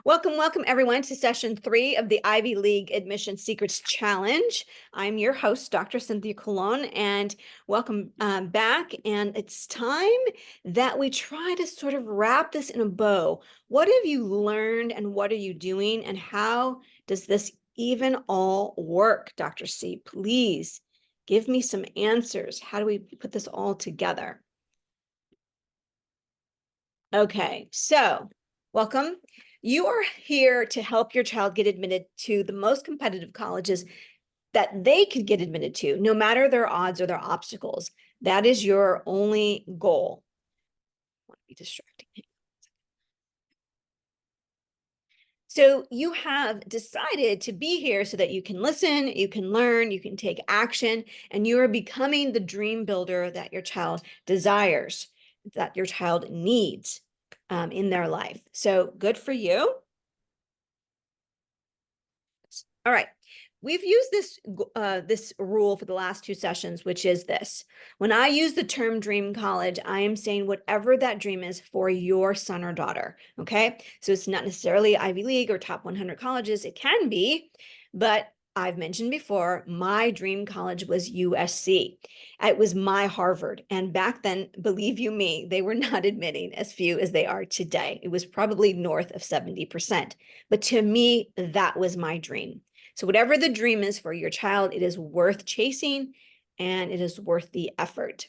Welcome, welcome everyone to session 3 of the Ivy League Admission Secrets Challenge. I'm your host, Dr. Cynthia Colon, and welcome back. And it's time that we try to sort of wrap this in a bow. What have you learned and what are you doing? And how does this even all work, Dr. C? Please give me some answers. How do we put this all together? Okay, so welcome. You are here to help your child get admitted to the most competitive colleges that they could get admitted to, no matter their odds or their obstacles. That is your only goal. I want to be distracting. So you have decided to be here so that you can listen, you can learn, you can take action, and you are becoming the dream builder that your child desires, that your child needs in their life. So good for you. All right. We've used this rule for the last 2 sessions, which is this. When I use the term dream college, I am saying whatever that dream is for your son or daughter, okay? So it's not necessarily Ivy League or top 100 colleges. It can be, but I've mentioned before, my dream college was USC. It was my Harvard. And back then, believe you me, they were not admitting as few as they are today. It was probably north of 70%. But to me, that was my dream. So whatever the dream is for your child, it is worth chasing and it is worth the effort.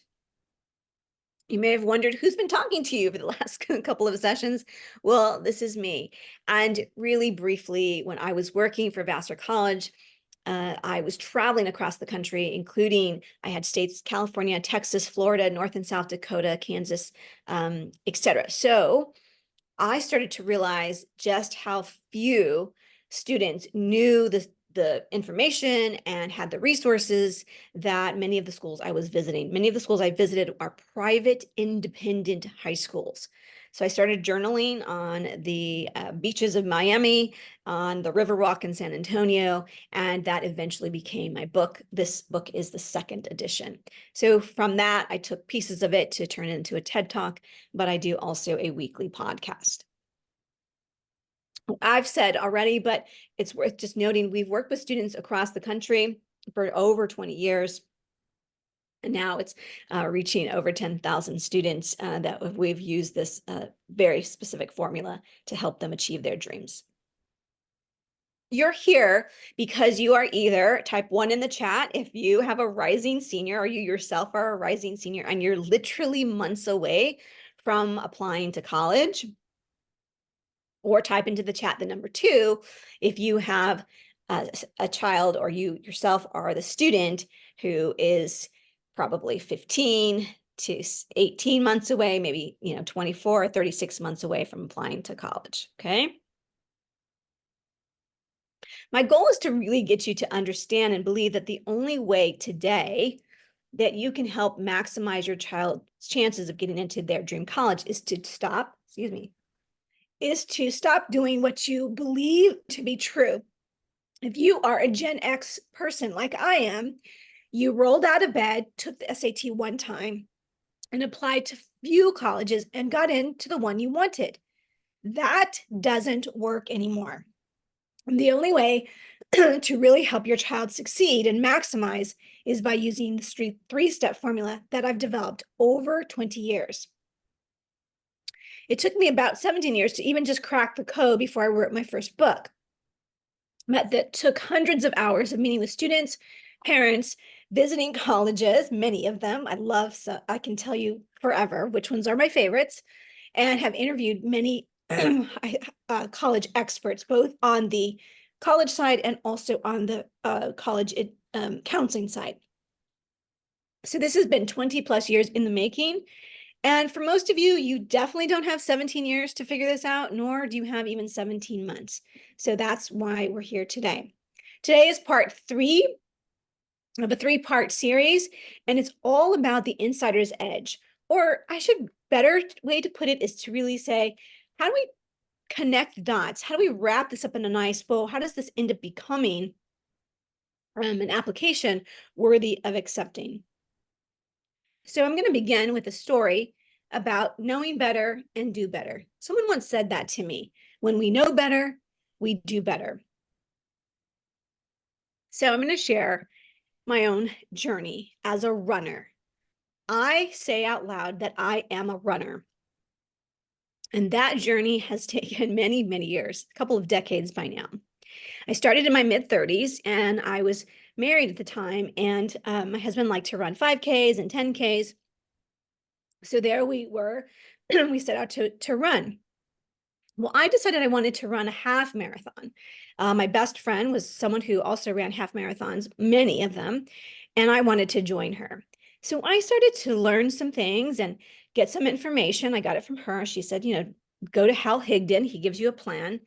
You may have wondered who's been talking to you for the last couple of sessions. Well, this is me. And really briefly, when I was working for Vassar College, I was traveling across the country, including I had states, California, Texas, Florida, North and South Dakota, Kansas, etc. So I started to realize just how few students knew the information and had the resources that many of the schools I was visiting. Many of the schools I visited are private, independent high schools. So I started journaling on the beaches of Miami, on the Riverwalk in San Antonio, and that eventually became my book. This book is the 2nd edition. So from that, I took pieces of it to turn it into a TED Talk, but I do also a weekly podcast. I've said already, but it's worth just noting, we've worked with students across the country for over 20 years. And now it's reaching over 10,000 students that we've used this very specific formula to help them achieve their dreams. You're here because you are either type 1 in the chat if you have a rising senior or you yourself are a rising senior and you're literally months away from applying to college, or type into the chat the number 2 if you have a child or you yourself are the student who is probably 15 to 18 months away, maybe 24 or 36 months away from applying to college. Okay. My goal is to really get you to understand and believe that the only way today that you can help maximize your child's chances of getting into their dream college is to stop doing what you believe to be true. If you are a Gen X person like I am, you rolled out of bed, took the SAT one time, and applied to few colleges and got into the one you wanted. That doesn't work anymore. And the only way to really help your child succeed and maximize is by using the 3-step formula that I've developed over 20 years. It took me about 17 years to even just crack the code before I wrote my first book. That took hundreds of hours of meeting with students, parents, visiting colleges, many of them I love, so I can tell you forever which ones are my favorites, and have interviewed many college experts, both on the college side and also on the college counseling side. So this has been 20 plus years in the making. And for most of you, you definitely don't have 17 years to figure this out, nor do you have even 17 months. So that's why we're here today. Today is part 3 of a 3-part series, and it's all about the insider's edge. Or better way to put it is to really say, how do we connect the dots? How do we wrap this up in a nice bow? How does this end up becoming an application worthy of accepting? So I'm going to begin with a story about knowing better and do better. Someone once said that to me. When we know better, we do better. So I'm going to share my own journey as a runner. I say out loud that I am a runner. And that journey has taken many, many years, a couple of decades by now. I started in my mid-30s and I was married at the time, and my husband liked to run 5Ks and 10Ks. So there we were, we set out to run. Well, I decided I wanted to run a half marathon. My best friend was someone who also ran half marathons, many of them, and I wanted to join her. So I started to learn some things and get some information. I got it from her. She said, go to Hal Higdon. He gives you a plan.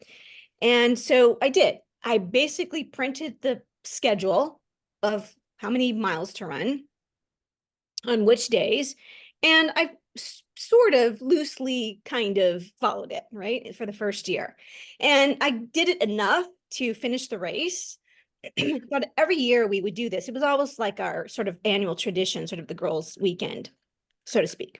And so I did. I basically printed the schedule of how many miles to run on which days, and I sort of loosely kind of followed it, right, for the first year. And I did it enough to finish the race. But every year we would do this. It was almost like our sort of annual tradition, sort of the girls' weekend, so to speak.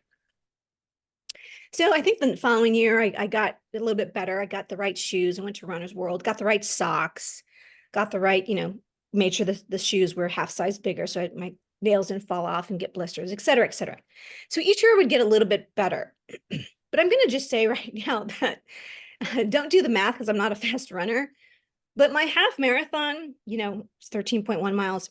So I think the following year I got a little bit better. I got the right shoes. I went to Runner's World, got the right socks, got the right, made sure the shoes were half size bigger so my nails didn't fall off and get blisters, et cetera, et cetera. So each year I would get a little bit better. But I'm going to just say right now that don't do the math because I'm not a fast runner. But my half marathon, it's 13.1 miles.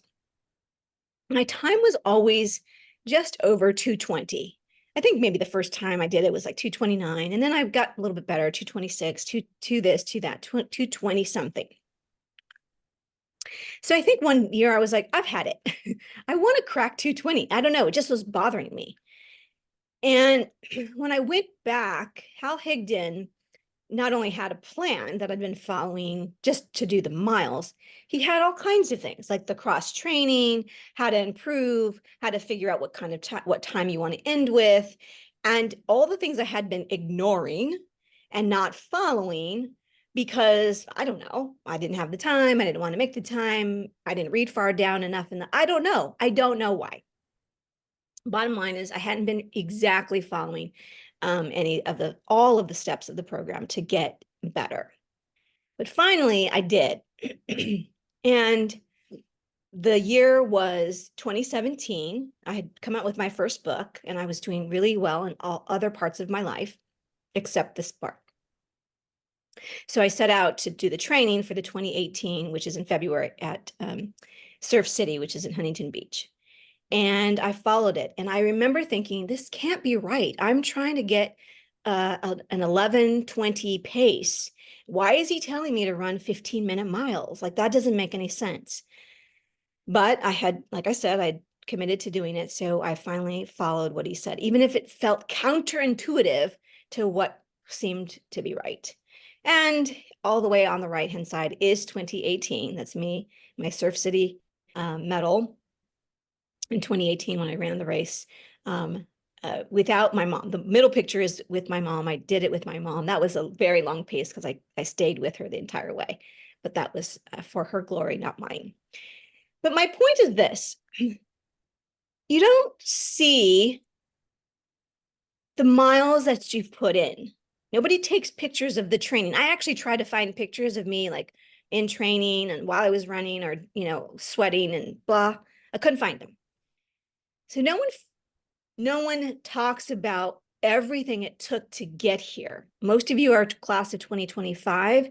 My time was always just over 2:20. I think maybe the first time I did it was like 2:29. And then I got a little bit better, 2:26, to this, to that, 2:20 something. So I think one year I was like, I've had it. I want to crack 2:20. I don't know. It just was bothering me. And when I went back, Hal Higdon not only had a plan that I'd been following just to do the miles, he had all kinds of things like the cross training, how to improve, how to figure out what kind of what time you want to end with, and all the things I had been ignoring and not following because I don't know, I didn't have the time, I didn't want to make the time, I didn't read far down enough, and I don't know why. Bottom line is I hadn't been exactly following all of the steps of the program to get better. But finally I did. And the year was 2017. I had come out with my first book and I was doing really well in all other parts of my life, except this part. So I set out to do the training for the 2018, which is in February at Surf City, which is in Huntington Beach. And I followed it. And I remember thinking, this can't be right. I'm trying to get an 11:20 pace. Why is he telling me to run 15-minute miles? Like, that doesn't make any sense. But I had, like I said, I'd committed to doing it. So I finally followed what he said, even if it felt counterintuitive to what seemed to be right. And all the way on the right-hand side is 2018. That's me, my Surf City medal in 2018 when I ran the race without my mom. The middle picture is with my mom. I did it with my mom. That was a very long pace because I stayed with her the entire way, but that was for her glory, not mine. But my point is this: you don't see the miles that you've put in. Nobody takes pictures of the training. I actually tried to find pictures of me like in training and while I was running or, sweating and blah. I couldn't find them. So no one talks about everything it took to get here. Most of you are class of 2025.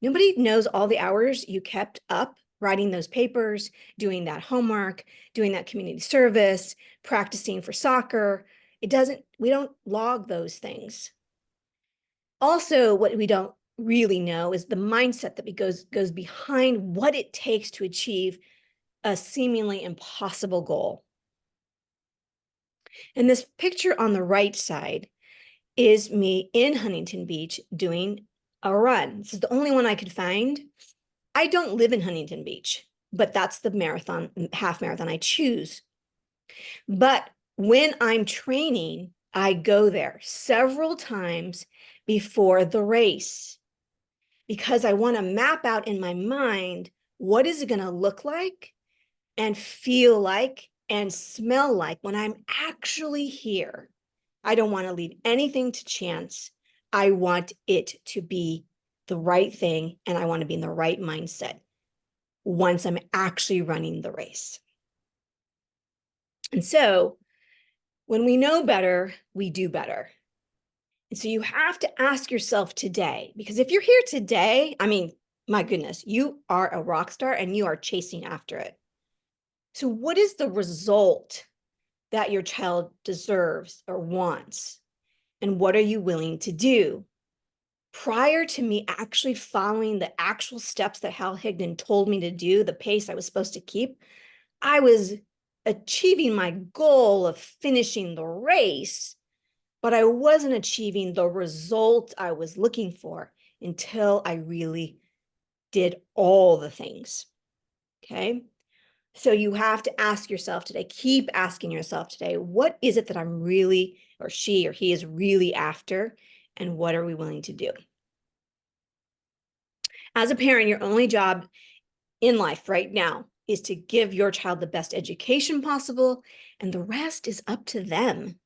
Nobody knows all the hours you kept up writing those papers, doing that homework, doing that community service, practicing for soccer. We don't log those things. Also, what we don't really know is the mindset that goes behind what it takes to achieve a seemingly impossible goal. And this picture on the right side is me in Huntington Beach doing a run. This is the only one I could find. I don't live in Huntington Beach, but that's the half marathon I choose. But when I'm training, I go there several times before the race because I want to map out in my mind, what is it going to look like and feel like and smell like when I'm actually here. I don't want to leave anything to chance. I want it to be the right thing and I want to be in the right mindset once I'm actually running the race. And so when we know better, we do better. And so you have to ask yourself today, because if you're here today, I mean, my goodness, you are a rock star and you are chasing after it. So what is the result that your child deserves or wants? And what are you willing to do? Prior to me actually following the actual steps that Hal Higdon told me to do, the pace I was supposed to keep, I was achieving my goal of finishing the race, but I wasn't achieving the result I was looking for until I really did all the things. Okay. So you have to ask yourself today, keep asking yourself today, what is it that I'm really, or she or he is really after, and what are we willing to do? As a parent, your only job in life right now is to give your child the best education possible, and the rest is up to them.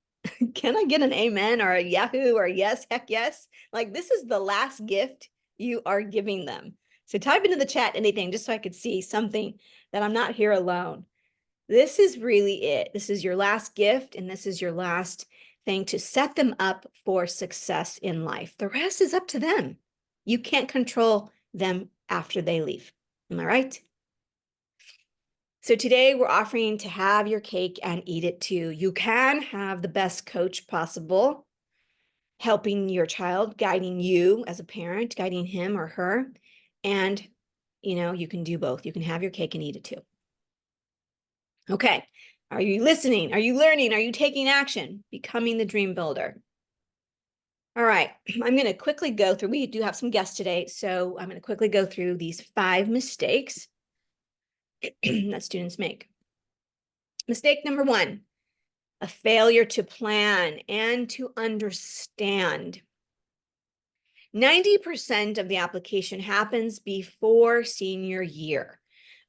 Can I get an amen or a Yahoo or a yes, heck yes? Like, this is the last gift you are giving them. So type into the chat anything just so I could see something that I'm not here alone. This is really it. This is your last gift, and this is your last thing to set them up for success in life. The rest is up to them. You can't control them after they leave. Am I right? So today we're offering to have your cake and eat it too. You can have the best coach possible, helping your child, guiding you as a parent, guiding him or her. And, you can do both. You can have your cake and eat it too. Okay. Are you listening? Are you learning? Are you taking action? Becoming the dream builder. All right. I'm going to quickly go through, we do have some guests today, so I'm going to quickly go through these 5 mistakes that students make. Mistake number 1, a failure to plan and to understand. 90% of the application happens before senior year.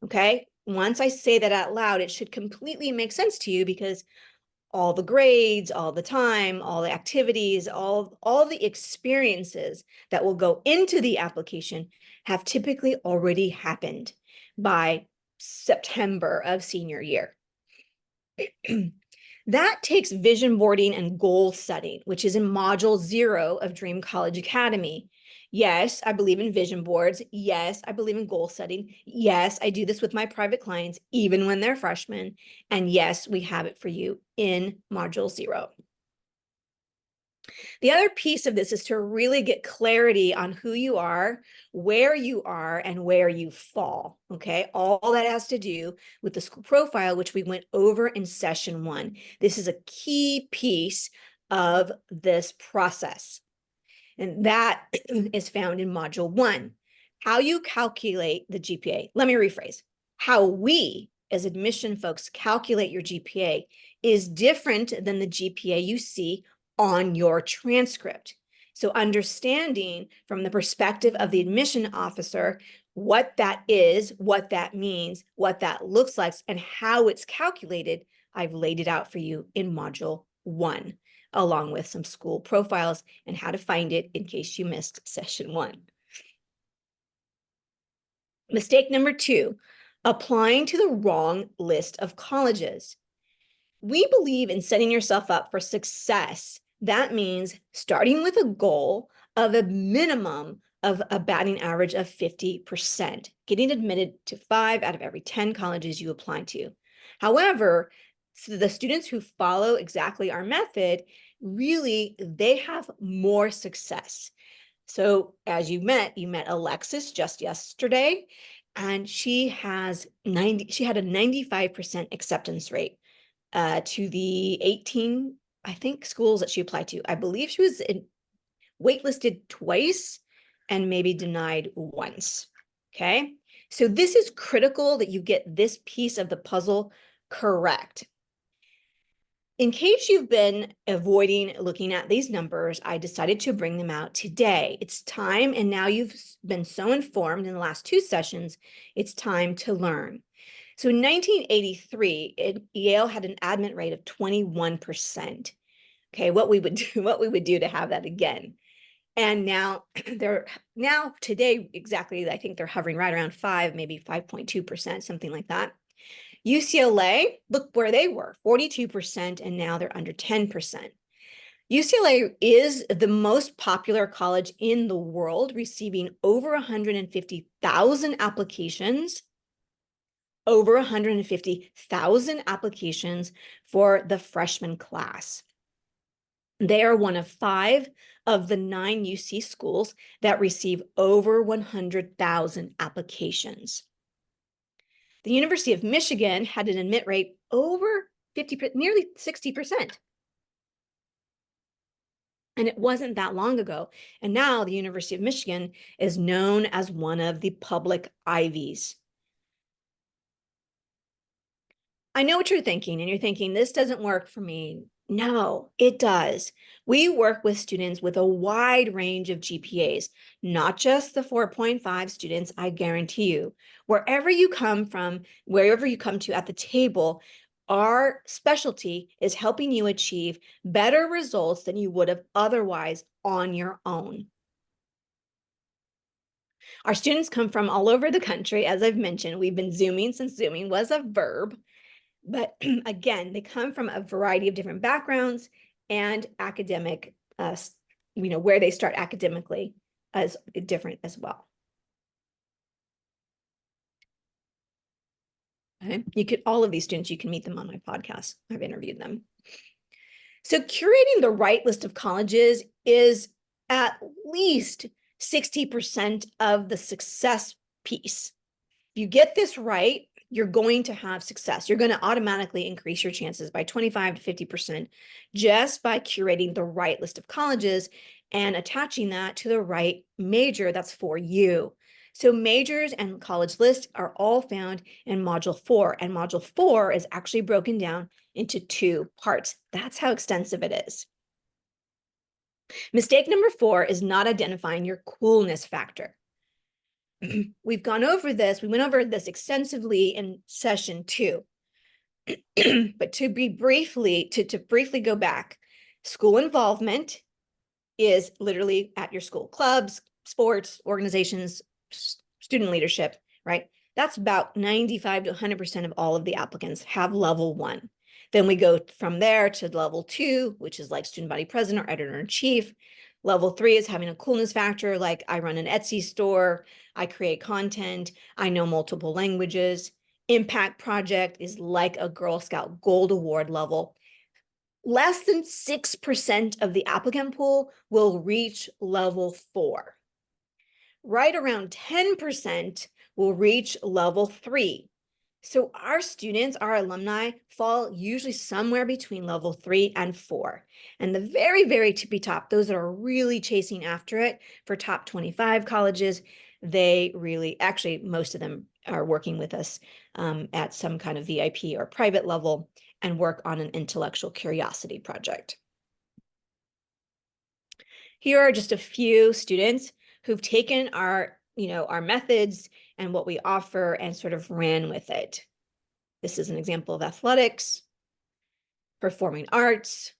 Okay. Once I say that out loud, it should completely make sense to you because all the grades, all the time, all the activities, all the experiences that will go into the application have typically already happened by September of senior year. That takes vision boarding and goal setting, which is in module 0 of Dream College Academy. Yes, I believe in vision boards. Yes, I believe in goal setting. Yes, I do this with my private clients, even when they're freshmen. And yes, we have it for you in module 0. The other piece of this is to really get clarity on who you are, and where you fall, okay? All that has to do with the school profile, which we went over in session 1. This is a key piece of this process, and that is found in module 1. How you calculate the GPA. Let me rephrase. How we, as admission folks, calculate your GPA is different than the GPA you see on your transcript. So understanding from the perspective of the admission officer what that is, what that means, what that looks like, and how it's calculated, I've laid it out for you in module 1, along with some school profiles and how to find it in case you missed session 1. Mistake number 2, applying to the wrong list of colleges. We believe in setting yourself up for success. That means starting with a goal of a minimum of a batting average of 50%, getting admitted to 5 out of every 10 colleges you apply to. However, so the students who follow exactly our method, really, they have more success. So as you met Alexis just yesterday, and she had a 95% acceptance rate to the 18, I think, schools that she applied to. I believe she was waitlisted twice and maybe denied once. Okay. So this is critical that you get this piece of the puzzle correct. In case you've been avoiding looking at these numbers, I decided to bring them out today. It's time, and now you've been so informed in the last 2 sessions, it's time to learn. So in 1983, Yale had an admit rate of 21%. Okay, what we would do to have that again. And now today, exactly, I think they're hovering right around 5, maybe 5.2%, something like that. UCLA, look where they were, 42%, and now they're under 10%. UCLA is the most popular college in the world, receiving over 150,000 applications, for the freshman class. They are one of 5 of the 9 UC schools that receive over 100,000 applications. The University of Michigan had an admit rate over 50%, nearly 60%. And it wasn't that long ago. And now the University of Michigan is known as one of the public Ivies. I know what you're thinking, and you're thinking, this doesn't work for me. No, it does. We work with students with a wide range of GPAs, not just the 4.5 students, I guarantee you. Wherever you come from, wherever you come to at the table, our specialty is helping you achieve better results than you would have otherwise on your own. Our students come from all over the country. As I've mentioned, we've been Zooming since Zooming was a verb. But again, they come from a variety of different backgrounds and academic, where they start academically as different as well. Okay. All of these students, you can meet them on my podcast. I've interviewed them. So curating the right list of colleges is at least 60% of the success piece. If you get this right, you're going to have success. You're going to automatically increase your chances by 25 to 50% just by curating the right list of colleges and attaching that to the right major that's for you. So majors and college lists are all found in Module 4, and Module 4 is actually broken down into 2 parts. That's how extensive it is. Mistake number 4 is not identifying your coolness factor. We've gone over this. We went over this extensively in session 2. But to briefly go back, school involvement is literally at your school, clubs, sports, organizations, student leadership, right? That's about 95 to 100% of all of the applicants have level 1. Then we go from there to level 2, which is like student body president or editor-in-chief. Level 3 is having a coolness factor, like I run an Etsy store, I create content, I know multiple languages. Impact project is like a Girl Scout Gold Award level. Less than 6% of the applicant pool will reach level 4. Right around 10% will reach level 3. So our students, our alumni, fall usually somewhere between level 3 and 4. And the very, very tippy top, those that are really chasing after it for top 25 colleges, they really, actually, most of them are working with us at some kind of VIP or private level and work on an intellectual curiosity project. Here are just a few students who've taken our methods and what we offer and sort of ran with it. This is an example of athletics, performing arts,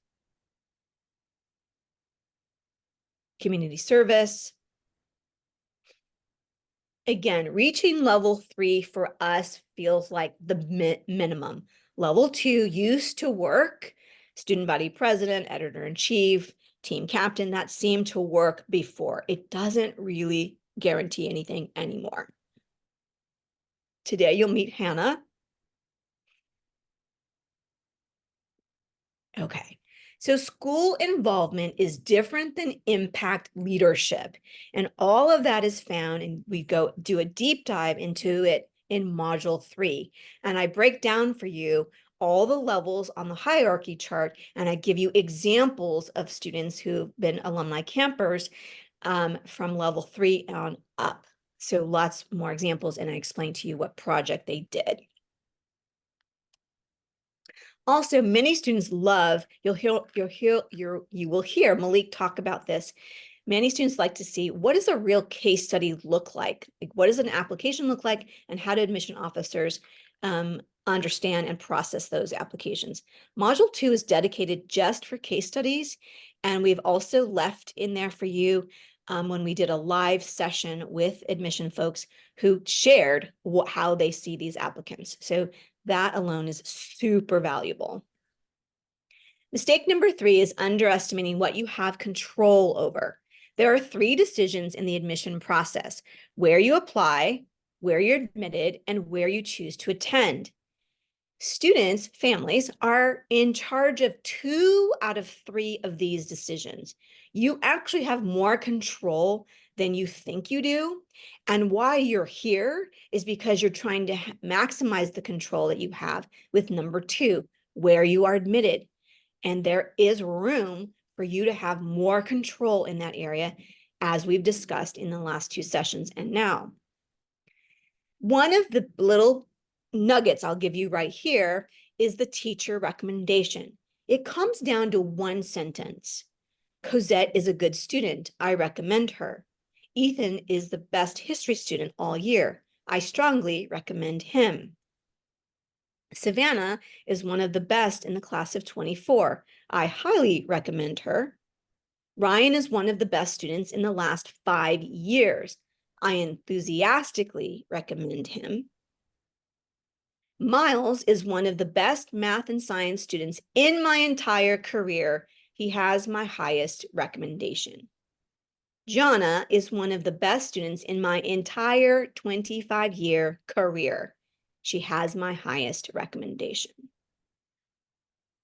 community service. Again, reaching level 3 for us feels like the minimum. Level 2 used to work, student body president, editor-in-chief, team captain, that seemed to work before. It doesn't really guarantee anything anymore. Today, you'll meet Hannah. Okay, so school involvement is different than impact leadership. And all of that is found, and we go do a deep dive into it in Module 3. And I break down for you all the levels on the hierarchy chart, and I give you examples of students who've been alumni campers from level 3 on up. So lots more examples, and I explain to you what project they did. Also, many students love, you will hear Malik talk about this. Many students like to see, what does a real case study look like? Like, what does an application look like, and how do admission officers understand and process those applications? Module 2 is dedicated just for case studies, And we've also left in there for you when we did a live session with admission folks who shared how they see these applicants. So that alone is super valuable. Mistake number 3 is underestimating what you have control over. There are 3 decisions in the admission process: where you apply, where you're admitted, and where you choose to attend. Students, families are in charge of 2 out of 3 of these decisions. You actually have more control than you think you do. And why you're here is because you're trying to maximize the control that you have with number 2, where you are admitted. And there is room for you to have more control in that area, as we've discussed in the last 2 sessions and now. One of the little nuggets I'll give you right here is the teacher recommendation. It comes down to one sentence. Cosette is a good student. I recommend her. Ethan is the best history student all year. I strongly recommend him. Savannah is one of the best in the class of 24. I highly recommend her. Ryan is one of the best students in the last 5 years. I enthusiastically recommend him. Miles is one of the best math and science students in my entire career. He has my highest recommendation. Jonna is one of the best students in my entire 25-year career. She has my highest recommendation.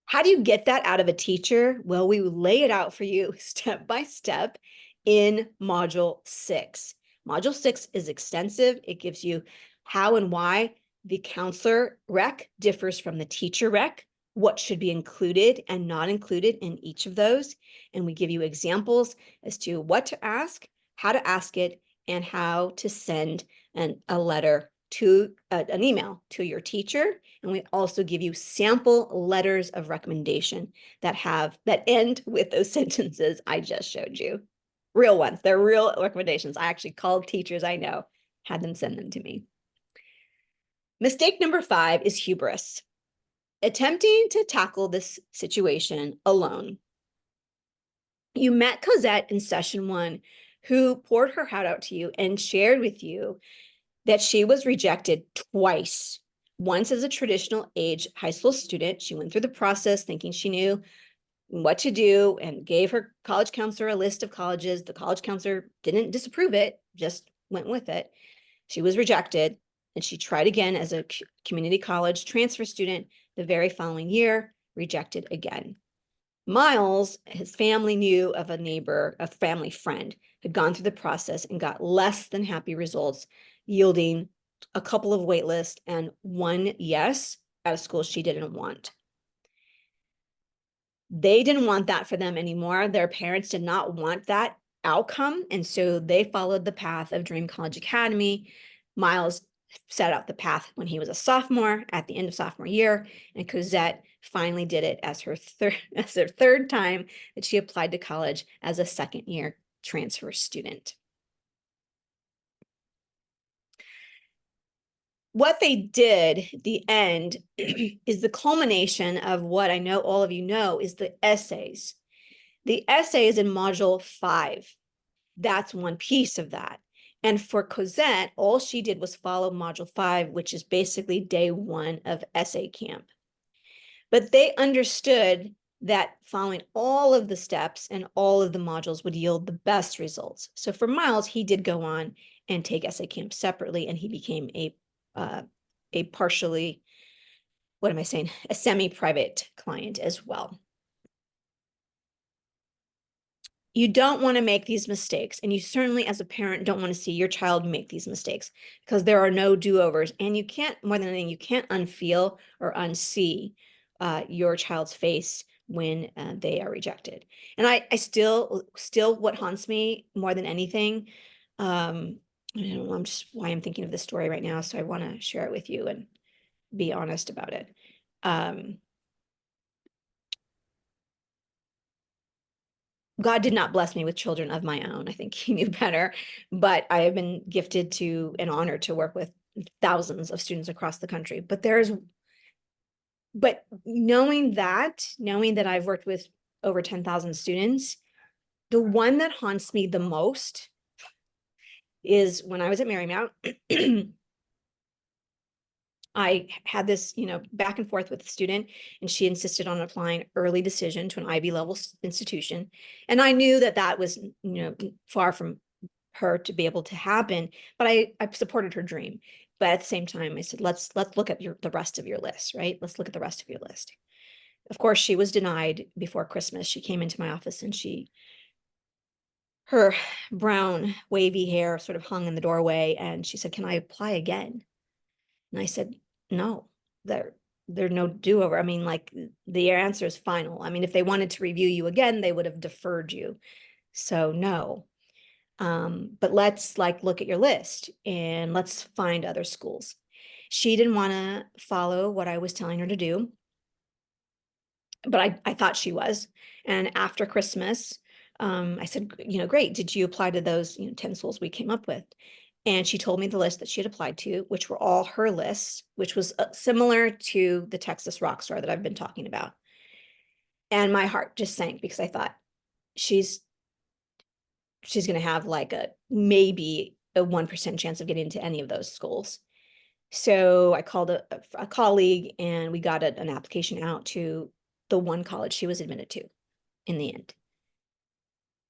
How do you get that out of a teacher? Well, we lay it out for you step by step in Module 6. Module 6 is extensive. It gives you how and why the counselor rec differs from the teacher rec, what should be included and not included in each of those. And we give you examples as to what to ask, how to ask it, and how to send a letter to an email to your teacher. And we also give you sample letters of recommendation that end with those sentences I just showed you. Real ones. They're real recommendations. I actually called teachers I know, had them send them to me. Mistake number 5 is hubris. Attempting to tackle this situation alone. You met Cosette in session 1, who poured her heart out to you and shared with you that she was rejected twice. Once as a traditional age high school student, she went through the process thinking she knew what to do and gave her college counselor a list of colleges. The college counselor didn't disapprove it, just went with it. She was rejected, and she tried again as a community college transfer student the very following year, rejected again. Miles, his family knew of a neighbor, a family friend, had gone through the process and got less than happy results, yielding a couple of wait lists and 1 yes at a school she didn't want. They didn't want that for them anymore. Their parents did not want that outcome. And so they followed the path of Dream College Academy. Miles set out the path when he was a sophomore at the end of sophomore year, and Cosette finally did it as her third time that she applied to college as a second-year transfer student. What they did, the end, is the culmination of what I know all of you know is the essays. The essays in Module 5, that's one piece of that. And for Cosette, all she did was follow Module 5, which is basically day 1 of essay camp. But they understood that following all of the steps and all of the modules would yield the best results. So for Miles, he did go on and take essay camp separately, and he became a partially, a semi-private client as well. You don't want to make these mistakes, and you certainly as a parent don't want to see your child make these mistakes, because there are no do-overs, and you can't, more than anything, you can't unfeel or unsee your child's face when they are rejected. And I still what haunts me more than anything, I don't know, why I'm thinking of this story right now, so I want to share it with you and be honest about it. God did not bless me with children of my own. I think he knew better, but I have been gifted to and honored to work with thousands of students across the country. But knowing that I've worked with over 10,000 students. The one that haunts me the most is when I was at Marymount. I had this, back and forth with the student, and she insisted on applying early decision to an IB level institution. And I knew that that was, far from her to be able to happen, but I supported her dream. But at the same time, I said, let's look at the rest of your list, right? Let's look at the rest of your list. Of course, she was denied before Christmas. She came into my office and her brown wavy hair sort of hung in the doorway, and she said, "Can I apply again?" And I said, "No, there's no do-over. I mean, like, the answer is final. I mean, if they wanted to review you again, they would have deferred you. So no. But let's look at your list and let's find other schools." She didn't want to follow what I was telling her to do, but I thought she was. And after Christmas, I said, "Great. Did you apply to those, 10 schools we came up with?" And she told me the list that she had applied to, which were all her lists, which was similar to the Texas Rockstar that I've been talking about. And my heart just sank because I thought she's going to have like maybe a 1% chance of getting into any of those schools. So I called a colleague, and we got an application out to the one college she was admitted to in the end.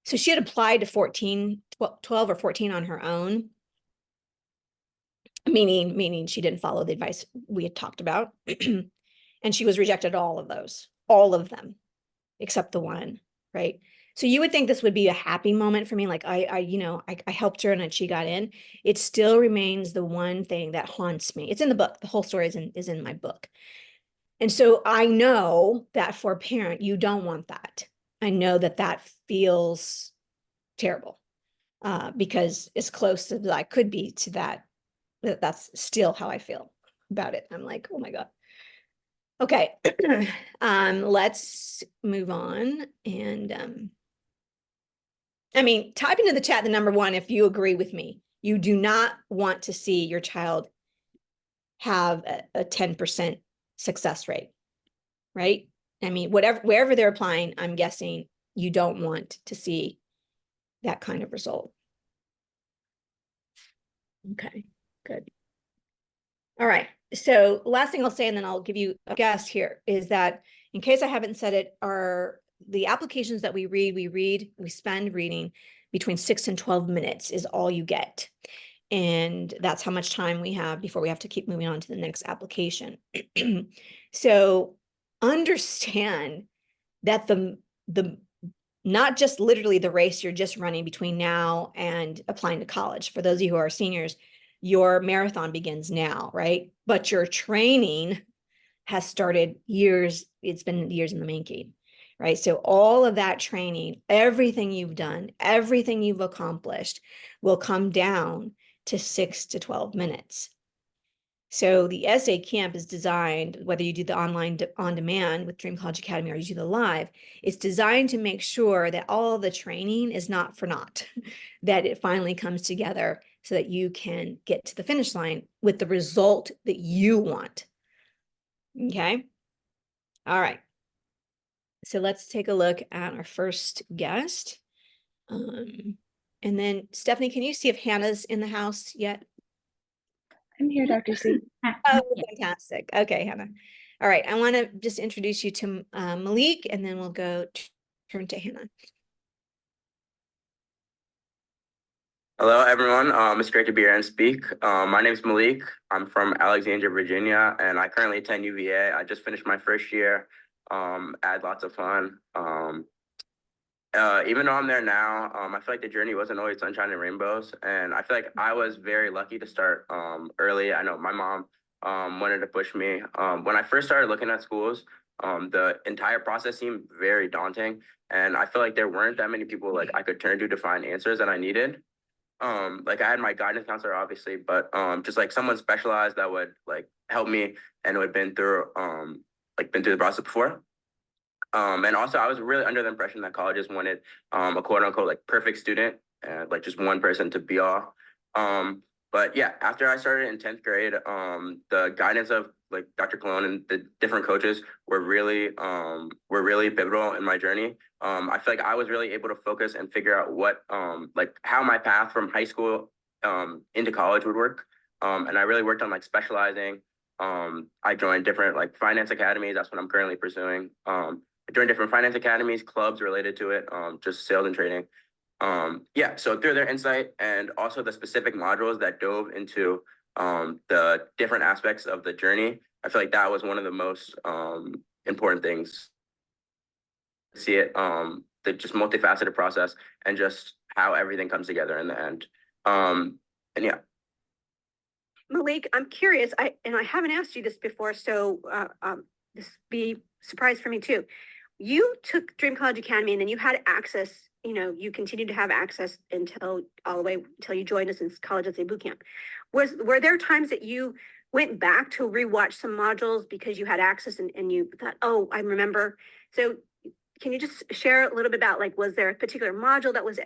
So she had applied to 12 or 14 on her own, meaning she didn't follow the advice we had talked about. And she was rejected all of them, except the one, right? So you would think this would be a happy moment for me. Like I helped her and she got in. It still remains the one thing that haunts me. It's in the book. The whole story is in my book. And so I know that for a parent, you don't want that. I know that feels terrible, because as close as I could be to that, that's still how I feel about it. I'm like, oh my God. Okay. Let's move on. And type into the chat the number one if you agree with me. You do not want to see your child have a 10% success rate, right? Wherever they're applying, I'm guessing you don't want to see that kind of result. Okay, good. All right. So last thing I'll say, and then I'll give you a guess here, is that in case I haven't said it, the applications that we spend reading between 6 and 12 minutes is all you get. And that's how much time we have before we have to keep moving on to the next application. So understand that the not just literally the race you're just running between now and applying to college. For those of you who are seniors, your marathon begins now, right? But your training has started it's been years in the making, right? So all of that training, everything you've done, everything you've accomplished will come down to 6 to 12 minutes. So the essay camp is designed, whether you do the online on demand with Dream College Academy or you do the live, it's designed to make sure that all the training is not for naught, that it finally comes together so that you can get to the finish line with the result that you want. Okay. All right. So let's take a look at our first guest. And then Stephanie, can you see if Hannah's in the house yet? I'm here, Dr. C. Oh, fantastic. Okay, Hannah. All right. I want to just introduce you to Malik, and then we'll go turn to Hannah. Hello, everyone. It's great to be here and speak. My name is Malik. I'm from Alexandria, Virginia, and I currently attend UVA. I just finished my first year. I had lots of fun. Even though I'm there now, I feel like the journey wasn't always sunshine and rainbows, and I feel like I was very lucky to start early. I know my mom wanted to push me. When I first started looking at schools, the entire process seemed very daunting, and I feel like there weren't that many people like I could turn to find answers that I needed. Like I had my guidance counselor, obviously, but just like someone specialized that would like help me and who had been through the process before. And also I was really under the impression that colleges wanted a quote unquote like perfect student and like just one person to be all. But yeah, after I started in 10th grade, the guidance of like Dr. Cologne and the different coaches were really pivotal in my journey. I feel like I was really able to focus and figure out what like how my path from high school into college would work. And I really worked on like specializing. I joined different like finance academies. That's what I'm currently pursuing. I joined different finance academies, clubs related to it, just sales and trading. Yeah, so through their insight and also the specific modules that dove into the different aspects of the journey, I feel like that was one of the most important things. See it, the just multifaceted process and just how everything comes together in the end. And yeah. Malik, I'm curious, I haven't asked you this before, so this be surprise for me too. You took Dream College Academy and then you had access, you continued to have access until all the way until you joined us in College SA Bootcamp. Were there times that you went back to rewatch some modules because you had access and you thought, oh, I remember? So can you just share a little bit about, like, was there a particular module that was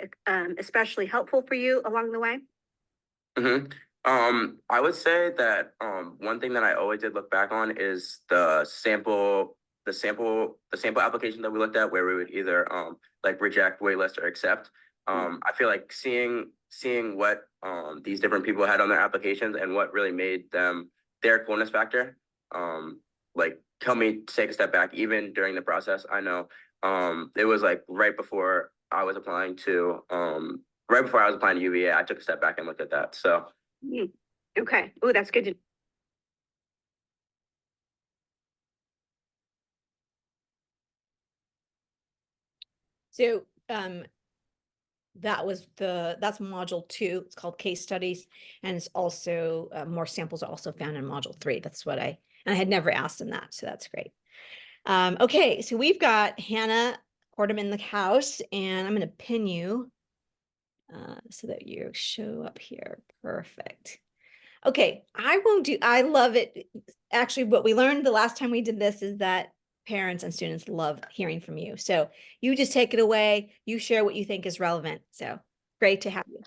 especially helpful for you along the way? Mm-hmm. I would say that one thing that I always did look back on is the sample application that we looked at, where we would either like reject, waitlist, or accept. I feel like seeing what these different people had on their applications and what really made them their coolness factor, like helped me take a step back even during the process. I know it was like right before I was applying to UVA, I took a step back and looked at that. So. Okay. Oh, that's good to. So that's module 2. It's called case studies, and it's also more samples are also found in module 3. That's what I had never asked them that, so that's great. Okay, so we've got Hannah Cordum in the house, and I'm going to pin you so that you show up here. Perfect. Okay, I love it. Actually, what we learned the last time we did this is that parents and students love hearing from you. So you just take it away. You share what you think is relevant. So great to have you.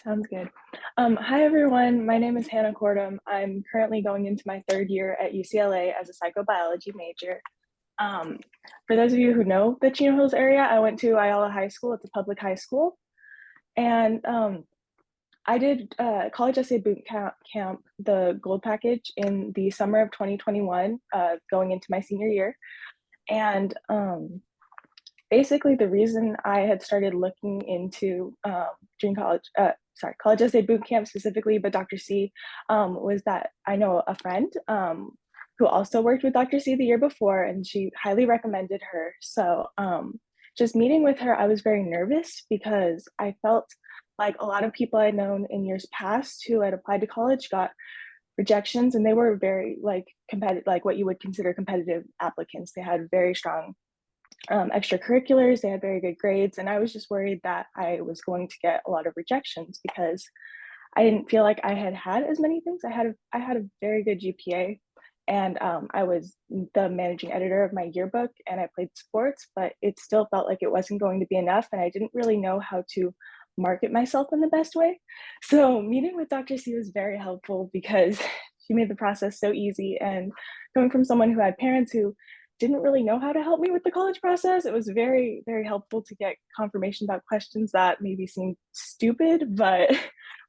Sounds good. Hi, everyone. My name is Hannah Cordum. I'm currently going into my 3rd year at UCLA as a psychobiology major. For those of you who know the Chino Hills area, I went to Ayala High School. It's a public high school. And I did College SA Boot Camp, the gold package, in the summer of 2021, going into my senior year. And basically the reason I had started looking into College SA Boot Camp specifically, but Dr. C, was that I know a friend who also worked with Dr. C the year before, and she highly recommended her. So just meeting with her, I was very nervous because I felt like a lot of people I'd known in years past who had applied to college got rejections, and they were very like competitive, like what you would consider competitive applicants. They had very strong extracurriculars, they had very good grades, and I was just worried that I was going to get a lot of rejections because I didn't feel like I had as many things. I had a very good GPA, and I was the managing editor of my yearbook, and I played sports, but it still felt like it wasn't going to be enough, and I didn't really know how to market myself in the best way. So meeting with Dr. C was very helpful because she made the process so easy, and coming from someone who had parents who didn't really know how to help me with the college process, it was very, very helpful to get confirmation about questions that maybe seemed stupid, but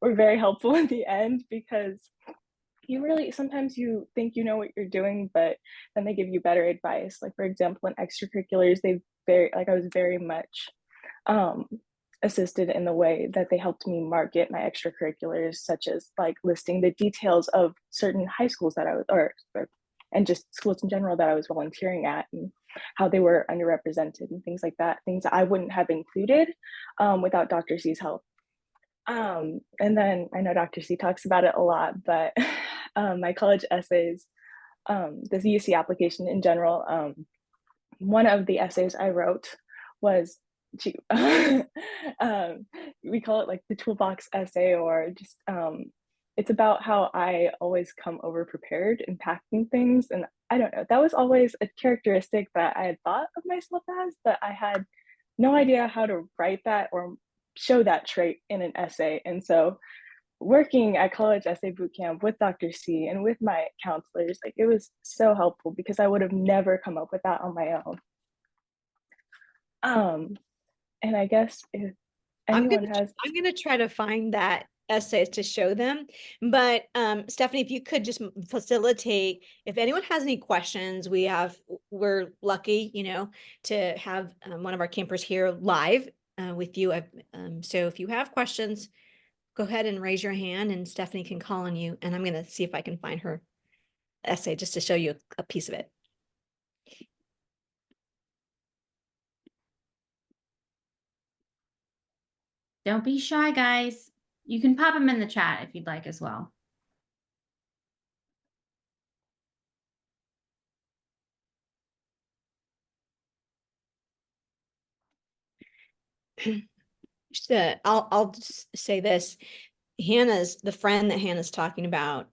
were very helpful in the end, because sometimes you think you know what you're doing, but then they give you better advice. Like, for example, in extracurriculars, I was very much assisted in the way that they helped me market my extracurriculars, such as like listing the details of certain high schools that I was, and just schools in general that I was volunteering at, and how they were underrepresented and things like that, things that I wouldn't have included without Dr. C's help. And then I know Dr. C talks about it a lot, but my college essays, the UC application in general, one of the essays I wrote was, we call it like the toolbox essay, or just it's about how I always come over prepared in packing things. And I don't know, that was always a characteristic that I had thought of myself as, but I had no idea how to write that or show that trait in an essay. And so working at College Essay Bootcamp with Dr. C and with my counselors, like it was so helpful because I would have never come up with that on my own. And I guess if anyone has, I'm gonna try to find that essay to show them. But Stephanie, if you could just facilitate, if anyone has any questions, we're lucky, you know, to have one of our campers here live with you. So if you have questions, go ahead and raise your hand and Stephanie can call on you. And I'm gonna see if I can find her essay just to show you a piece of it. Don't be shy, guys. You can pop them in the chat if you'd like as well. I'll just say this. The friend that Hannah's talking about,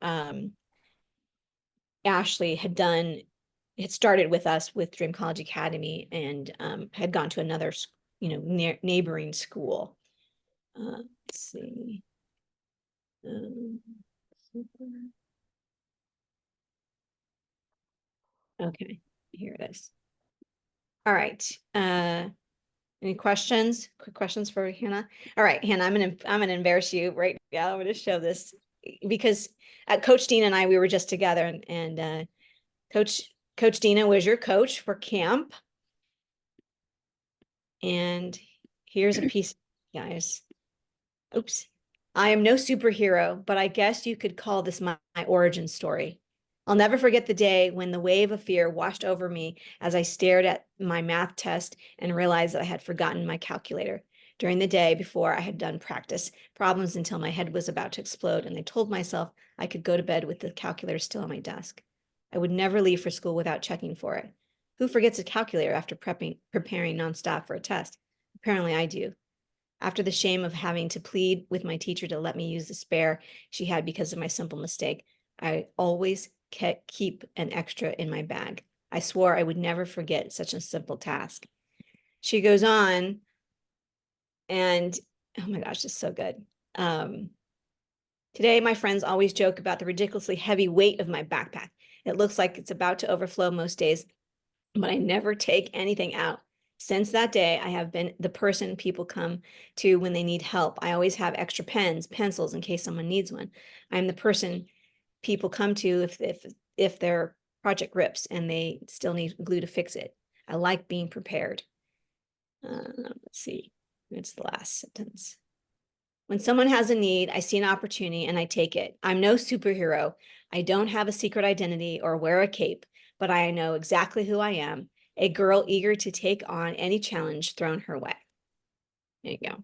Ashley had started with us with Dream College Academy and had gone to another, neighboring school. Let's see. Okay, here it is. All right. Any questions? Quick questions for Hannah? All right, Hannah, I'm gonna embarrass you right now. I'm gonna show this because Coach Dina and I, we were just together and Coach Dina was your coach for camp. And here's a piece, guys. Oops. I am no superhero, but I guess you could call this my origin story. I'll never forget the day when the wave of fear washed over me as I stared at my math test and realized that I had forgotten my calculator. During the day before, I had done practice problems until my head was about to explode, and I told myself I could go to bed with the calculator still on my desk. I would never leave for school without checking for it. Who forgets a calculator after preparing nonstop for a test? Apparently I do. After the shame of having to plead with my teacher to let me use the spare she had because of my simple mistake, I always keep an extra in my bag. I swore I would never forget such a simple task. She goes on, and oh my gosh, it's so good. Today, my friends always joke about the ridiculously heavy weight of my backpack. It looks like it's about to overflow most days, but I never take anything out. Since that day, I have been the person people come to when they need help. I always have extra pens, pencils in case someone needs one. I'm the person people come to if their project rips and they still need glue to fix it. I like being prepared. Let's see. It's the last sentence. When someone has a need, I see an opportunity and I take it. I'm no superhero. I don't have a secret identity or wear a cape, but I know exactly who I am. A girl eager to take on any challenge thrown her way. There you go.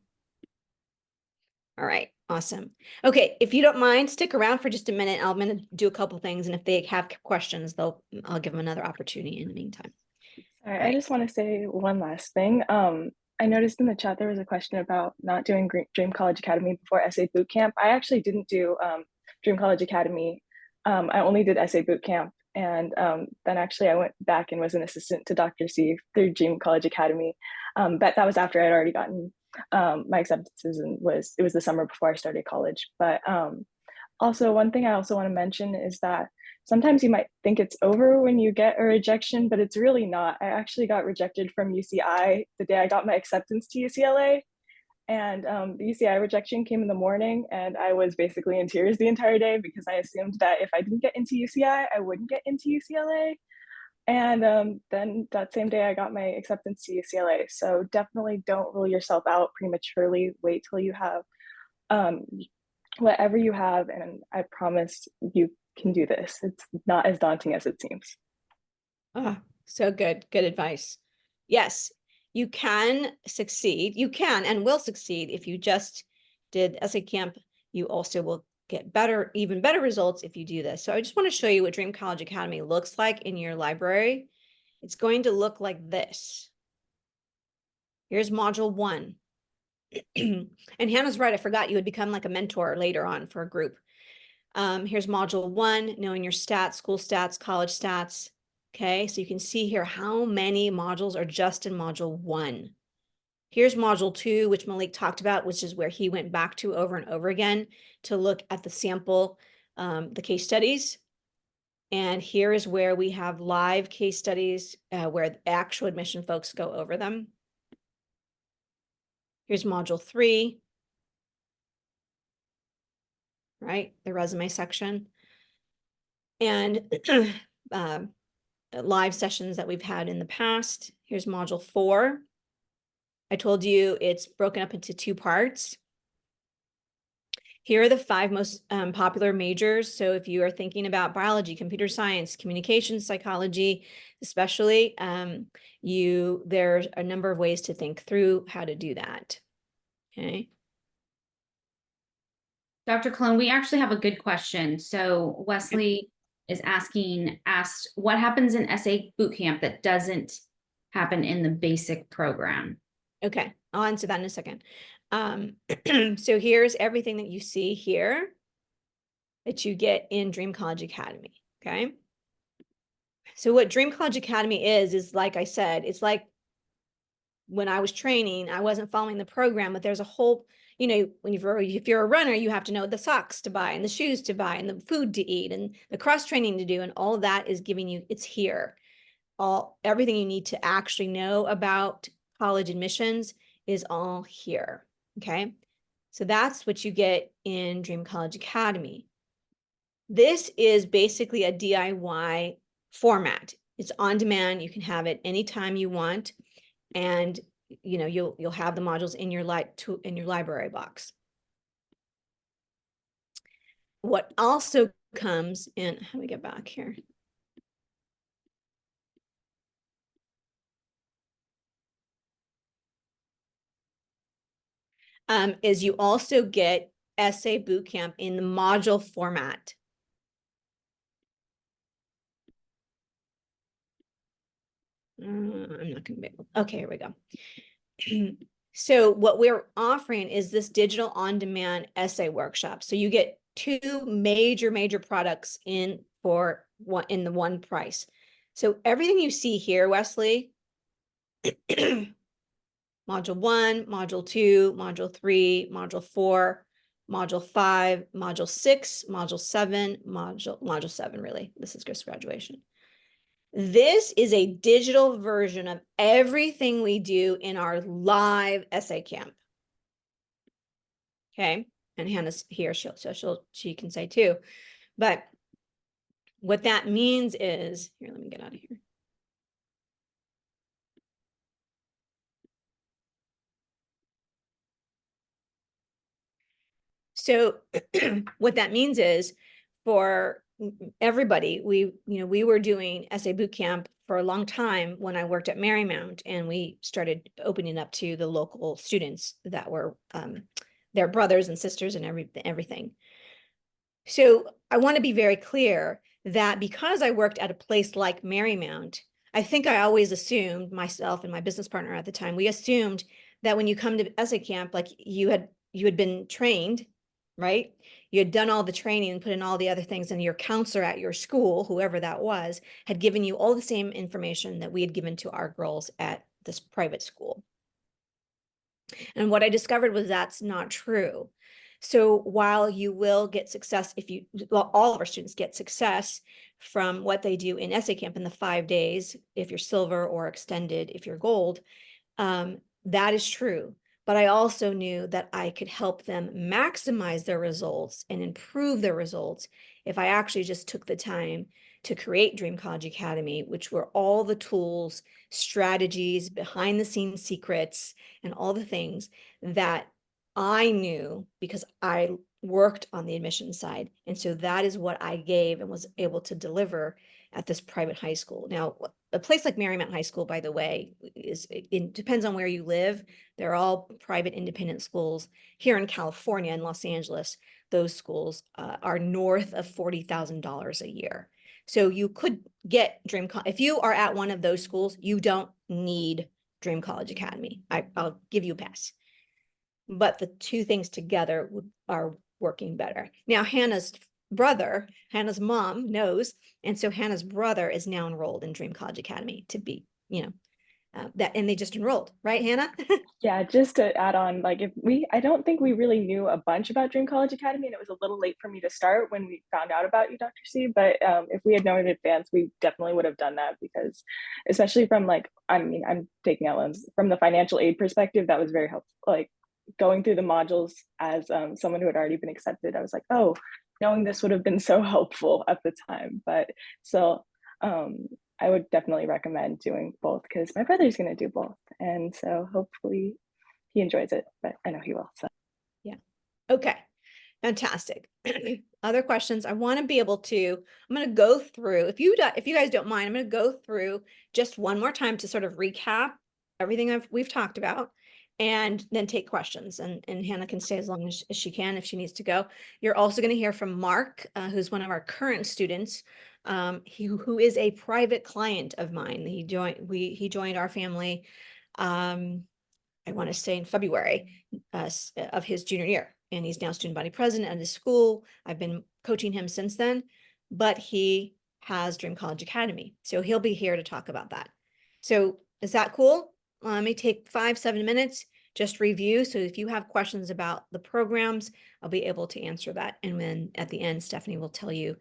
All right, awesome. Okay, if you don't mind, stick around for just a minute. I'm going to do a couple things, and if they have questions, I'll give them another opportunity in the meantime. all right, I just want to say one last thing. I noticed in the chat there was a question about not doing Dream College Academy before Essay Bootcamp. I actually didn't do Dream College Academy. I only did Essay Bootcamp. And then actually I went back and was an assistant to Dr. C through Dream College Academy. But that was after I'd already gotten my acceptances, and it was the summer before I started college. But also one thing I also want to mention is that sometimes you might think it's over when you get a rejection, but it's really not. I actually got rejected from UCI the day I got my acceptance to UCLA. And the UCI rejection came in the morning, and I was basically in tears the entire day because I assumed that if I didn't get into UCI, I wouldn't get into UCLA. And then that same day, I got my acceptance to UCLA. So definitely don't rule yourself out prematurely. Wait till you have whatever you have, and I promise you can do this. It's not as daunting as it seems. Oh, so good. Good advice. Yes, you can succeed. You can and will succeed if you just did essay camp. You also will get even better results if you do this. So I just want to show you what Dream College Academy looks like in your library. It's going to look like this. Here's module 1. And Hannah's right. I forgot you would become like a mentor later on for a group. Here's module 1, knowing your stats, school stats, college stats. Okay, so you can see here how many modules are just in module 1. Here's module 2, which Malik talked about, which is where he went back to over and over again to look at the sample, the case studies. And here is where we have live case studies where the actual admission folks go over them. Here's module 3, right? The resume section. And live sessions that we've had in the past. Here's module 4. I told you it's broken up into 2 parts. Here are the 5 most popular majors. So if you are thinking about biology, computer science, communications, psychology, especially, there's a number of ways to think through how to do that. Okay. Dr. Cologne, we actually have a good question. So Wesley is asked what happens in essay bootcamp that doesn't happen in the basic program? Okay, I'll answer that in a second. So here's everything that you see here that you get in Dream College Academy, okay? So what Dream College Academy is like I said, it's like when I was training, I wasn't following the program, but there's a whole, if you're a runner, you have to know the socks to buy and the shoes to buy and the food to eat and the cross training to do, and all of that is giving you, it's here. Everything you need to actually know about college admissions is all here, okay? So that's what you get in Dream College Academy. This is basically a DIY format. It's on demand. You can have it anytime you want, and you'll have the modules in your library box. What also comes in, how do we get back here? Is you also get essay bootcamp in the module format. I'm not gonna be able, okay, here we go. So what we're offering is this digital on-demand essay workshop. So you get 2 major products in the one price. So everything you see here, Wesley, module 1, module 2, module 3, module 4, module 5, module 6, module 7, module 7, really. This is just graduation. This is a digital version of everything we do in our live essay camp. Okay, and Hannah's here, she can say too. But what that means is, here, let me get out of here. So what that means is for everybody, we were doing essay bootcamp for a long time when I worked at Marymount, and we started opening up to the local students that were their brothers and sisters and everything. So I want to be very clear that because I worked at a place like Marymount, I think I always assumed, myself and my business partner at the time, we assumed that when you come to essay camp, like you had been trained, right? You had done all the training and put in all the other things, and your counselor at your school, whoever that was, had given you all the same information that we had given to our girls at this private school. And what I discovered was that's not true. So while you will get success all of our students get success from what they do in essay camp in the 5 days, if you're silver, or extended if you're gold, that is true. But I also knew that I could help them maximize their results and improve their results if I actually just took the time to create Dream College Academy, which were all the tools, strategies, behind the scenes secrets, and all the things that I knew because I worked on the admissions side. And so that is what I gave and was able to deliver at this private high school. Now, a place like Marymount High School, by the way, it depends on where you live. They're all private independent schools. Here in California and Los Angeles, those schools are north of $40,000 a year. So you could get if you are at one of those schools, you don't need Dream College Academy. I'll give you a pass. But the 2 things together are working better. Now, Hannah's mom knows, and so Hannah's brother is now enrolled in Dream College Academy to be, and they just enrolled, right, Hannah? Yeah, just to add on, like I don't think we really knew a bunch about Dream College Academy, and it was a little late for me to start when we found out about you, Dr. C. But if we had known in advance, we definitely would have done that, because especially from like, I mean, I'm taking out loans from the financial aid perspective, that was very helpful. Like going through the modules as someone who had already been accepted, I was like, oh, knowing this would have been so helpful at the time. But so I would definitely recommend doing both, because my brother's going to do both. And so hopefully he enjoys it, but I know he will. So Okay, fantastic. Other questions? I want to be able to, I'm going to go through, if you guys don't mind, I'm going to go through just one more time to sort of recap everything we've talked about, and then take questions, and Hannah can stay as long as she can if she needs to go. You're also going to hear from Mark, who's one of our current students, who is a private client of mine. He joined our family, I want to say in February of his junior year, and he's now student body president at his school. I've been coaching him since then, but he has Dream College Academy, so he'll be here to talk about that. So is that cool? Let me take 5-7 minutes, just review. So if you have questions about the programs, I'll be able to answer that. And then at the end, Stephanie will tell you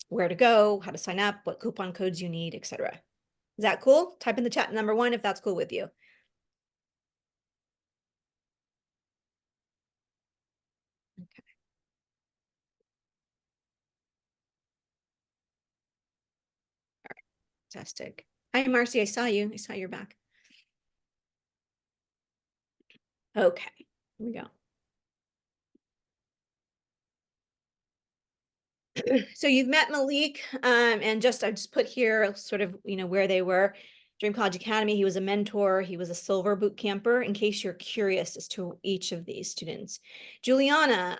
where to go, how to sign up, what coupon codes you need, etc. Is that cool? Type in the chat number 1 if that's cool with you. Okay. All right. Fantastic. Hi, Marcy. I saw you. I saw your back. Okay. Here we go. So you've met Malik, and I just put here sort of, where they were. Dream College Academy, he was a mentor, he was a silver boot camper, in case you're curious as to each of these students. Juliana,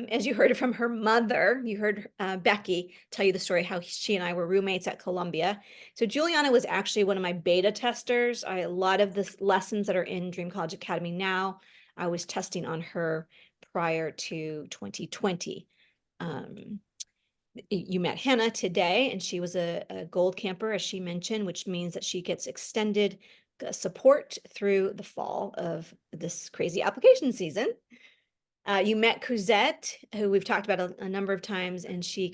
as you heard from her mother, you heard Becky tell you the story how she and I were roommates at Columbia. So Juliana was actually one of my beta testers. A lot of the lessons that are in Dream College Academy now, I was testing on her prior to 2020. You met Hannah today, and she was a gold camper, as she mentioned, which means that she gets extended support through the fall of this crazy application season. You met Cosette, who we've talked about a number of times, and she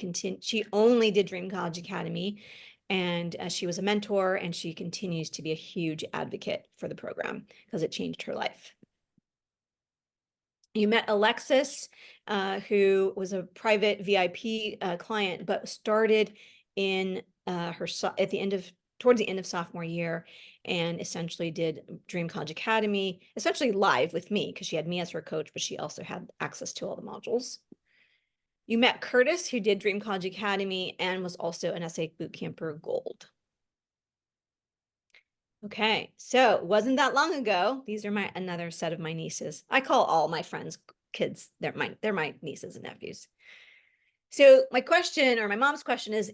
only did Dream College Academy, and she was a mentor, and she continues to be a huge advocate for the program because it changed her life. You met Alexis, who was a private VIP client, but started in towards the end of sophomore year, and essentially did Dream College Academy, essentially live with me, because she had me as her coach, but she also had access to all the modules. You met Curtis, who did Dream College Academy and was also an SA Bootcamper Gold. Okay, so it wasn't that long ago. These are another set of my nieces. I call all my friends kids. They're my nieces and nephews. So my question, or my mom's question, is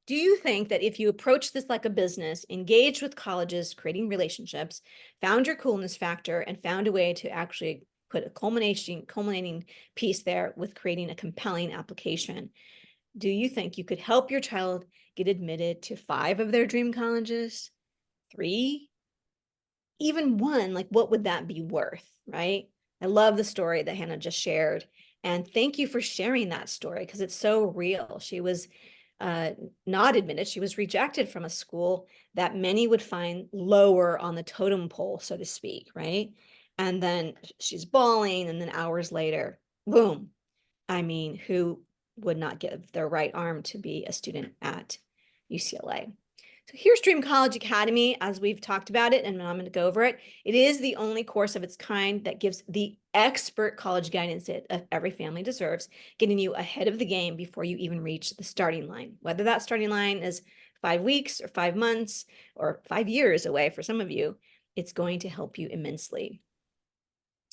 do you think that if you approach this like a business, engaged with colleges, creating relationships, found your coolness factor, and found a way to actually put a culminating piece there with creating a compelling application, do you think you could help your child get admitted to 5 of their dream colleges? 3, even 1, like what would that be worth, right? I love the story that Hannah just shared. And thank you for sharing that story, because it's so real. She was not admitted. She was rejected from a school that many would find lower on the totem pole, so to speak, right? And then she's bawling, and then hours later, boom. I mean, who would not give their right arm to be a student at UCLA? So here's Dream College Academy, as we've talked about it, and I'm going to go over it. It is the only course of its kind that gives the expert college guidance that every family deserves, getting you ahead of the game before you even reach the starting line. Whether that starting line is 5 weeks or 5 months or 5 years away for some of you, it's going to help you immensely.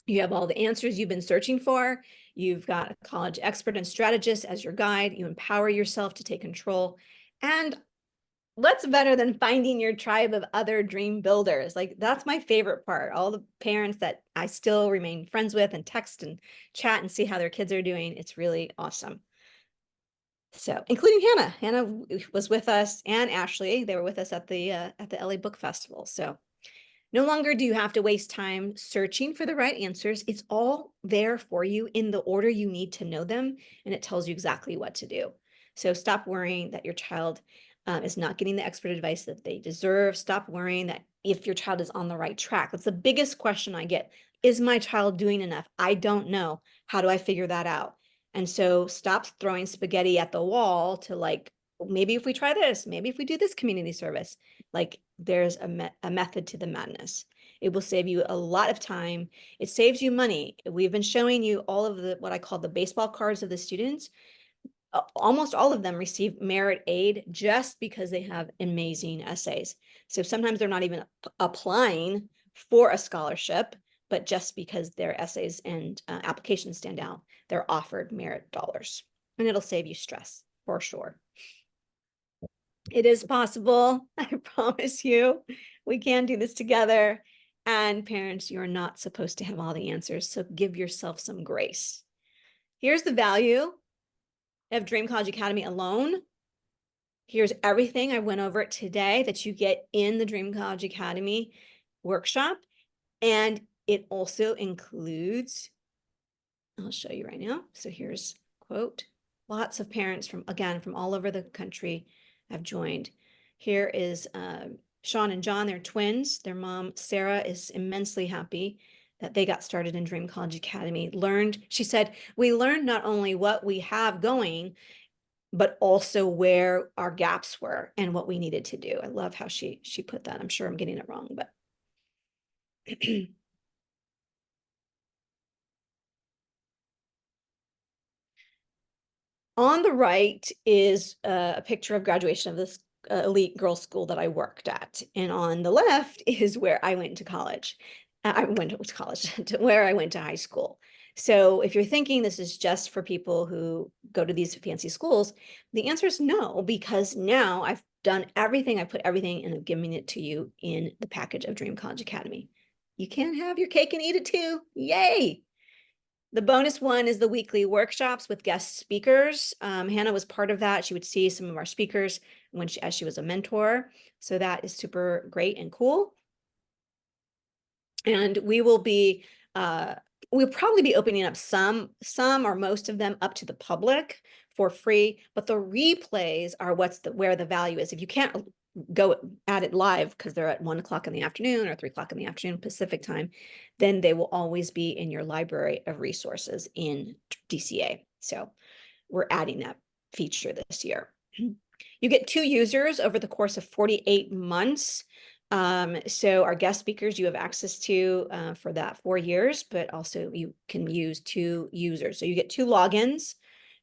You have all the answers you've been searching for. You've got a college expert and strategist as your guide. You empower yourself to take control. And what's better than finding your tribe of other dream builders? Like, that's my favorite part. All the parents that I still remain friends with and text and chat and see how their kids are doing. It's really awesome. So, including Hannah. Hannah was with us, and Ashley. They were with us at the LA Book Festival. So No longer do you have to waste time searching for the right answers. It's all there for you in the order you need to know them, and it tells you exactly what to do. So stop worrying that your child is not getting the expert advice that they deserve. Stop worrying that if your child is on the right track. That's the biggest question I get. Is my child doing enough? I don't know. How do I figure that out? And so stop throwing spaghetti at the wall to like, maybe if we try this, maybe if we do this community service, like there's a method to the madness. It will save you a lot of time. It saves you money. We've been showing you all of the, what I call the baseball cards of the students. Almost all of them receive merit aid just because they have amazing essays. So sometimes they're not even applying for a scholarship, but just because their essays and applications stand out, they're offered merit dollars, and it'll save you stress for sure. It is possible. I promise you, we can do this together. And parents, you're not supposed to have all the answers, so give yourself some grace. Here's the value of Dream College Academy alone. Here's everything I went over today that you get in the Dream College Academy workshop. And it also includes, I'll show you right now. So here's quote, lots of parents from, again, from all over the country have joined. Here is Sean and John, they're twins. Their mom, Sarah, is immensely happy that they got started in Dream College Academy. She said, we learned not only what we have going, but also where our gaps were and what we needed to do. I love how she put that. I'm sure I'm getting it wrong, but on the right is a picture of graduation of this elite girls' school that I worked at. And on the left is where I went to college. I went to college, to where I went to high school. So if you're thinking this is just for people who go to these fancy schools, the answer is no, because now I've done everything, I put everything and I'm giving it to you in the package of Dream College Academy. You can have your cake and eat it too. Yay! The bonus one is the weekly workshops with guest speakers. Hannah was part of that. She would see some of our speakers as she was a mentor. So that is super great and cool. And we will be, we'll probably be opening up some or most of them up to the public for free, but the replays are where the value is. If you can't go at it live because they're at 1 o'clock in the afternoon or 3 o'clock in the afternoon Pacific time, then they will always be in your library of resources in DCA. So we're adding that feature this year. You get 2 users over the course of 48 months. So our guest speakers you have access to for that 4 years, but also you can use 2 users. So you get 2 logins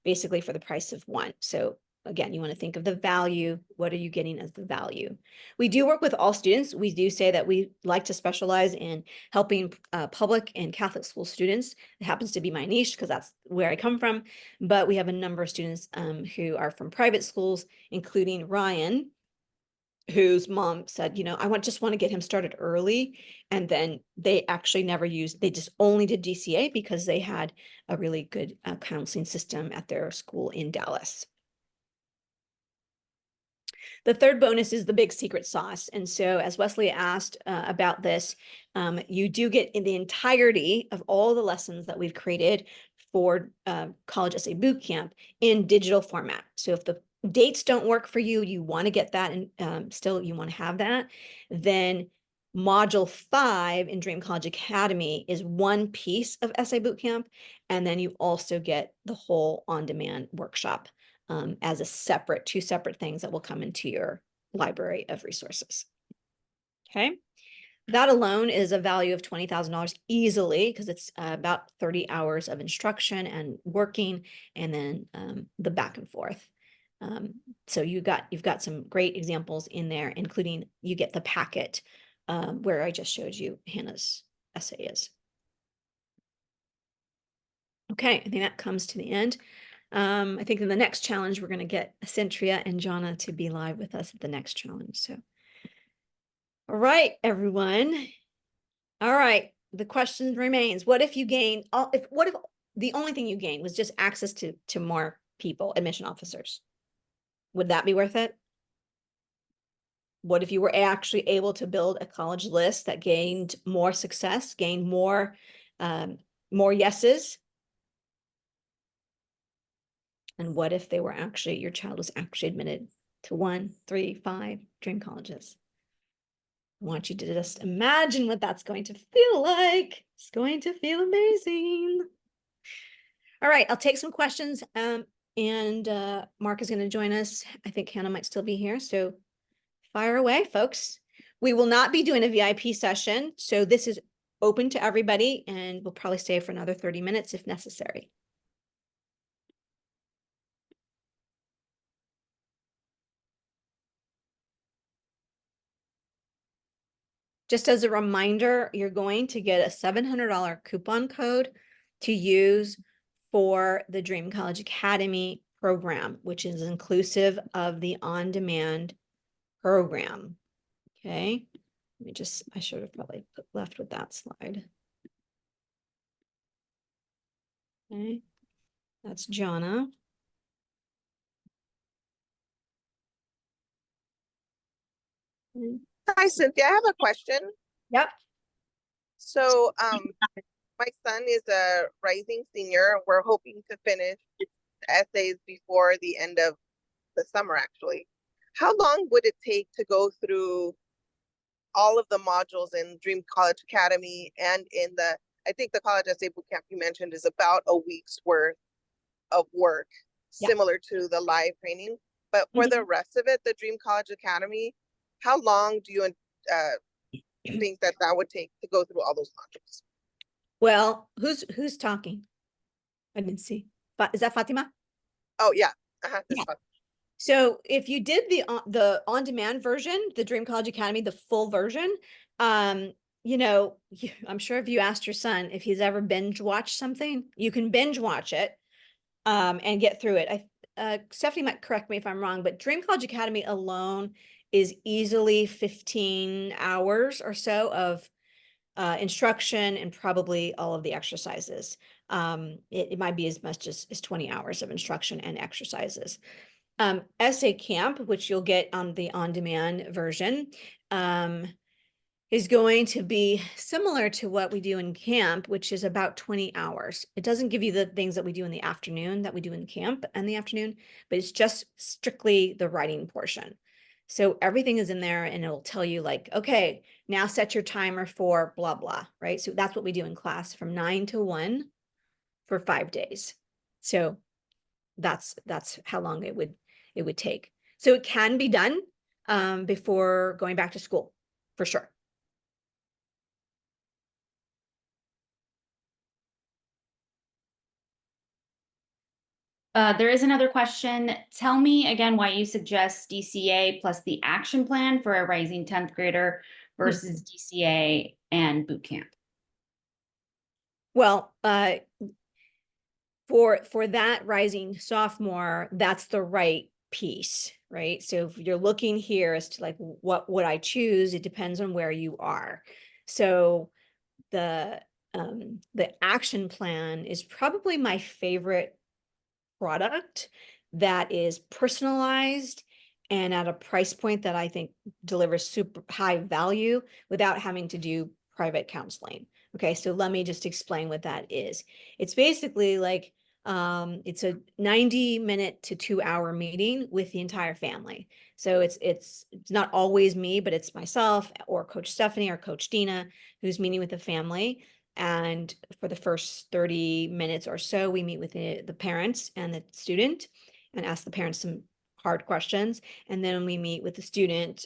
basically for the price of 1. So again, you want to think of the value. What are you getting as the value? We do work with all students. We do say that we like to specialize in helping public and Catholic school students. It happens to be my niche because that's where I come from. But we have a number of students who are from private schools, including Ryan, whose mom said, you know, just want to get him started early. And then they actually never they just only did DCA because they had a really good counseling system at their school in Dallas. The third bonus is the big secret sauce. And so as Wesley asked about this, you do get in the entirety of all the lessons that we've created for College Essay Bootcamp in digital format. So if the dates don't work for you, you want to get that and still you want to have that, then Module 5 in Dream College Academy is one piece of Essay Bootcamp. And then you also get the whole on-demand workshop as two separate things that will come into your library of resources. Okay. That alone is a value of $20,000 easily because it's about 30 hours of instruction and working and then the back and forth. So you've got some great examples in there, including you get the packet where I just showed you Hannah's essay is. Okay, I think that comes to the end. I think in the next challenge, we're going to get Cynthia and Jonna to be live with us at the next challenge. So, all right, everyone. All right, the question remains: what if you gain what if the only thing you gained was just access to more people, admission officers? Would that be worth it? What if you were actually able to build a college list that gained more success, gained more yeses? And what if they were actually, your child was actually admitted to 1, 3, 5 dream colleges? I want you to just imagine what that's going to feel like. It's going to feel amazing. All right, I'll take some questions. And Mark is going to join us. I think Hannah might still be here. So fire away, folks. We will not be doing a VIP session. So this is open to everybody, and we'll probably stay for another 30 minutes if necessary. Just as a reminder, you're going to get a $700 coupon code to use for the Dream College Academy program, which is inclusive of the on-demand program. Okay, let me just, I should have probably left with that slide. Okay, that's Jonna. Hi, Cynthia. I have a question. Yep. So, my son is a rising senior. We're hoping to finish the essays before the end of the summer, actually. How long would it take to go through all of the modules in Dream College Academy and in I think the College Essay Bootcamp you mentioned is about a week's worth of work, Yeah. similar to the live training. But for the rest of it, the Dream College Academy, how long do you think that would take to go through all those modules? Well, who's talking? I didn't see. But is that Fatima? Oh yeah. This Yeah. one. So if you did the on-demand version, the Dream College Academy, the full version, you know, I'm sure if you asked your son if he's ever binge watched something, you can binge watch it and get through it. Stephanie might correct me if I'm wrong, but Dream College Academy alone is easily 15 hours or so of instruction and probably all of the exercises. It might be as much as 20 hours of instruction and exercises. Essay Camp, which you'll get on the on-demand version, is going to be similar to what we do in camp, which is about 20 hours. It doesn't give you the things that we do in the afternoon that we do in camp in the afternoon, but it's just strictly the writing portion. So everything is in there and it'll tell you like, okay, now set your timer for blah, blah, right? So that's what we do in class from 9 to 1 for 5 days. So that's how long it would take. So it can be done before going back to school, for sure. There is another question. Tell me again why you suggest DCA plus the action plan for a rising 10th grader versus DCA and boot camp. Well, for that rising sophomore, that's the right piece, right? So if you're looking here as to like, what would I choose? It depends on where you are. So the action plan is probably my favorite product that is personalized and at a price point that I think delivers super high value without having to do private counseling. Okay, so let me just explain what that is. It's basically like it's a 90-minute to 2-hour meeting with the entire family. So it's not always me, but it's myself or Coach Stephanie or Coach Dina who's meeting with the family. And for the first 30 minutes or so, we meet with the parents and the student and ask the parents some hard questions. And then we meet with the student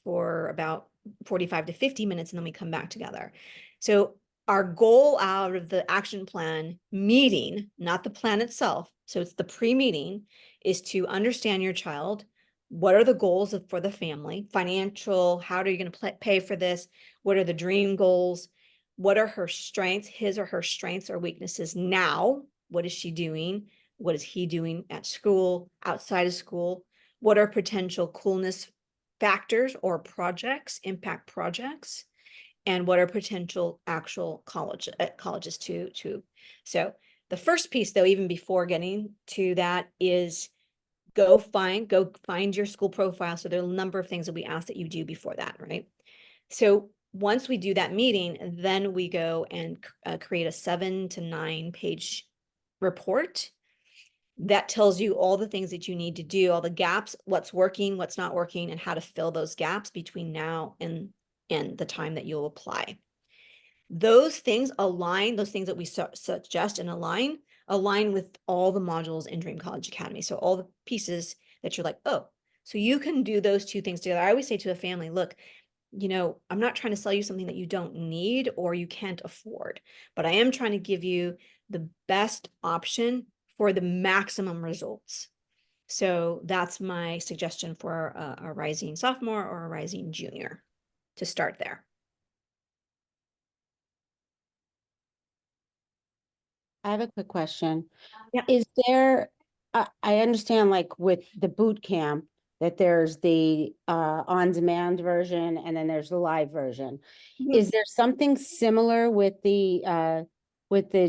for about 45 to 50 minutes, and then we come back together. So our goal out of the action plan meeting, not the plan itself, so it's the pre-meeting, is to understand your child. What are the goals for the family? Financial, how are you going to pay for this? What are the dream goals? What are her strengths, his or her strengths or weaknesses now? What is she doing? What is he doing at school, outside of school? What are potential coolness factors or projects, impact projects? And what are potential actual colleges too? So the first piece though, even before getting to that, is go find your school profile. So there are a number of things that we ask that you do before that, right? So once we do that meeting, then we go and create a 7 to 9 page report that tells you all the things that you need to do, all the gaps, what's working, what's not working, and how to fill those gaps between now and the time that you'll apply. Those things align, those things that we suggest and align with all the modules in Dream College Academy. So all the pieces that you're like, oh, so you can do those two things together. I always say to a family, look, I'm not trying to sell you something that you don't need or you can't afford, but I am trying to give you the best option for the maximum results. So that's my suggestion for a rising sophomore or a rising junior to start there. I have a quick question. Yeah. Is there, I understand like with the boot camp that there's the on-demand version and then there's the live version. Mhm. Is there something similar with the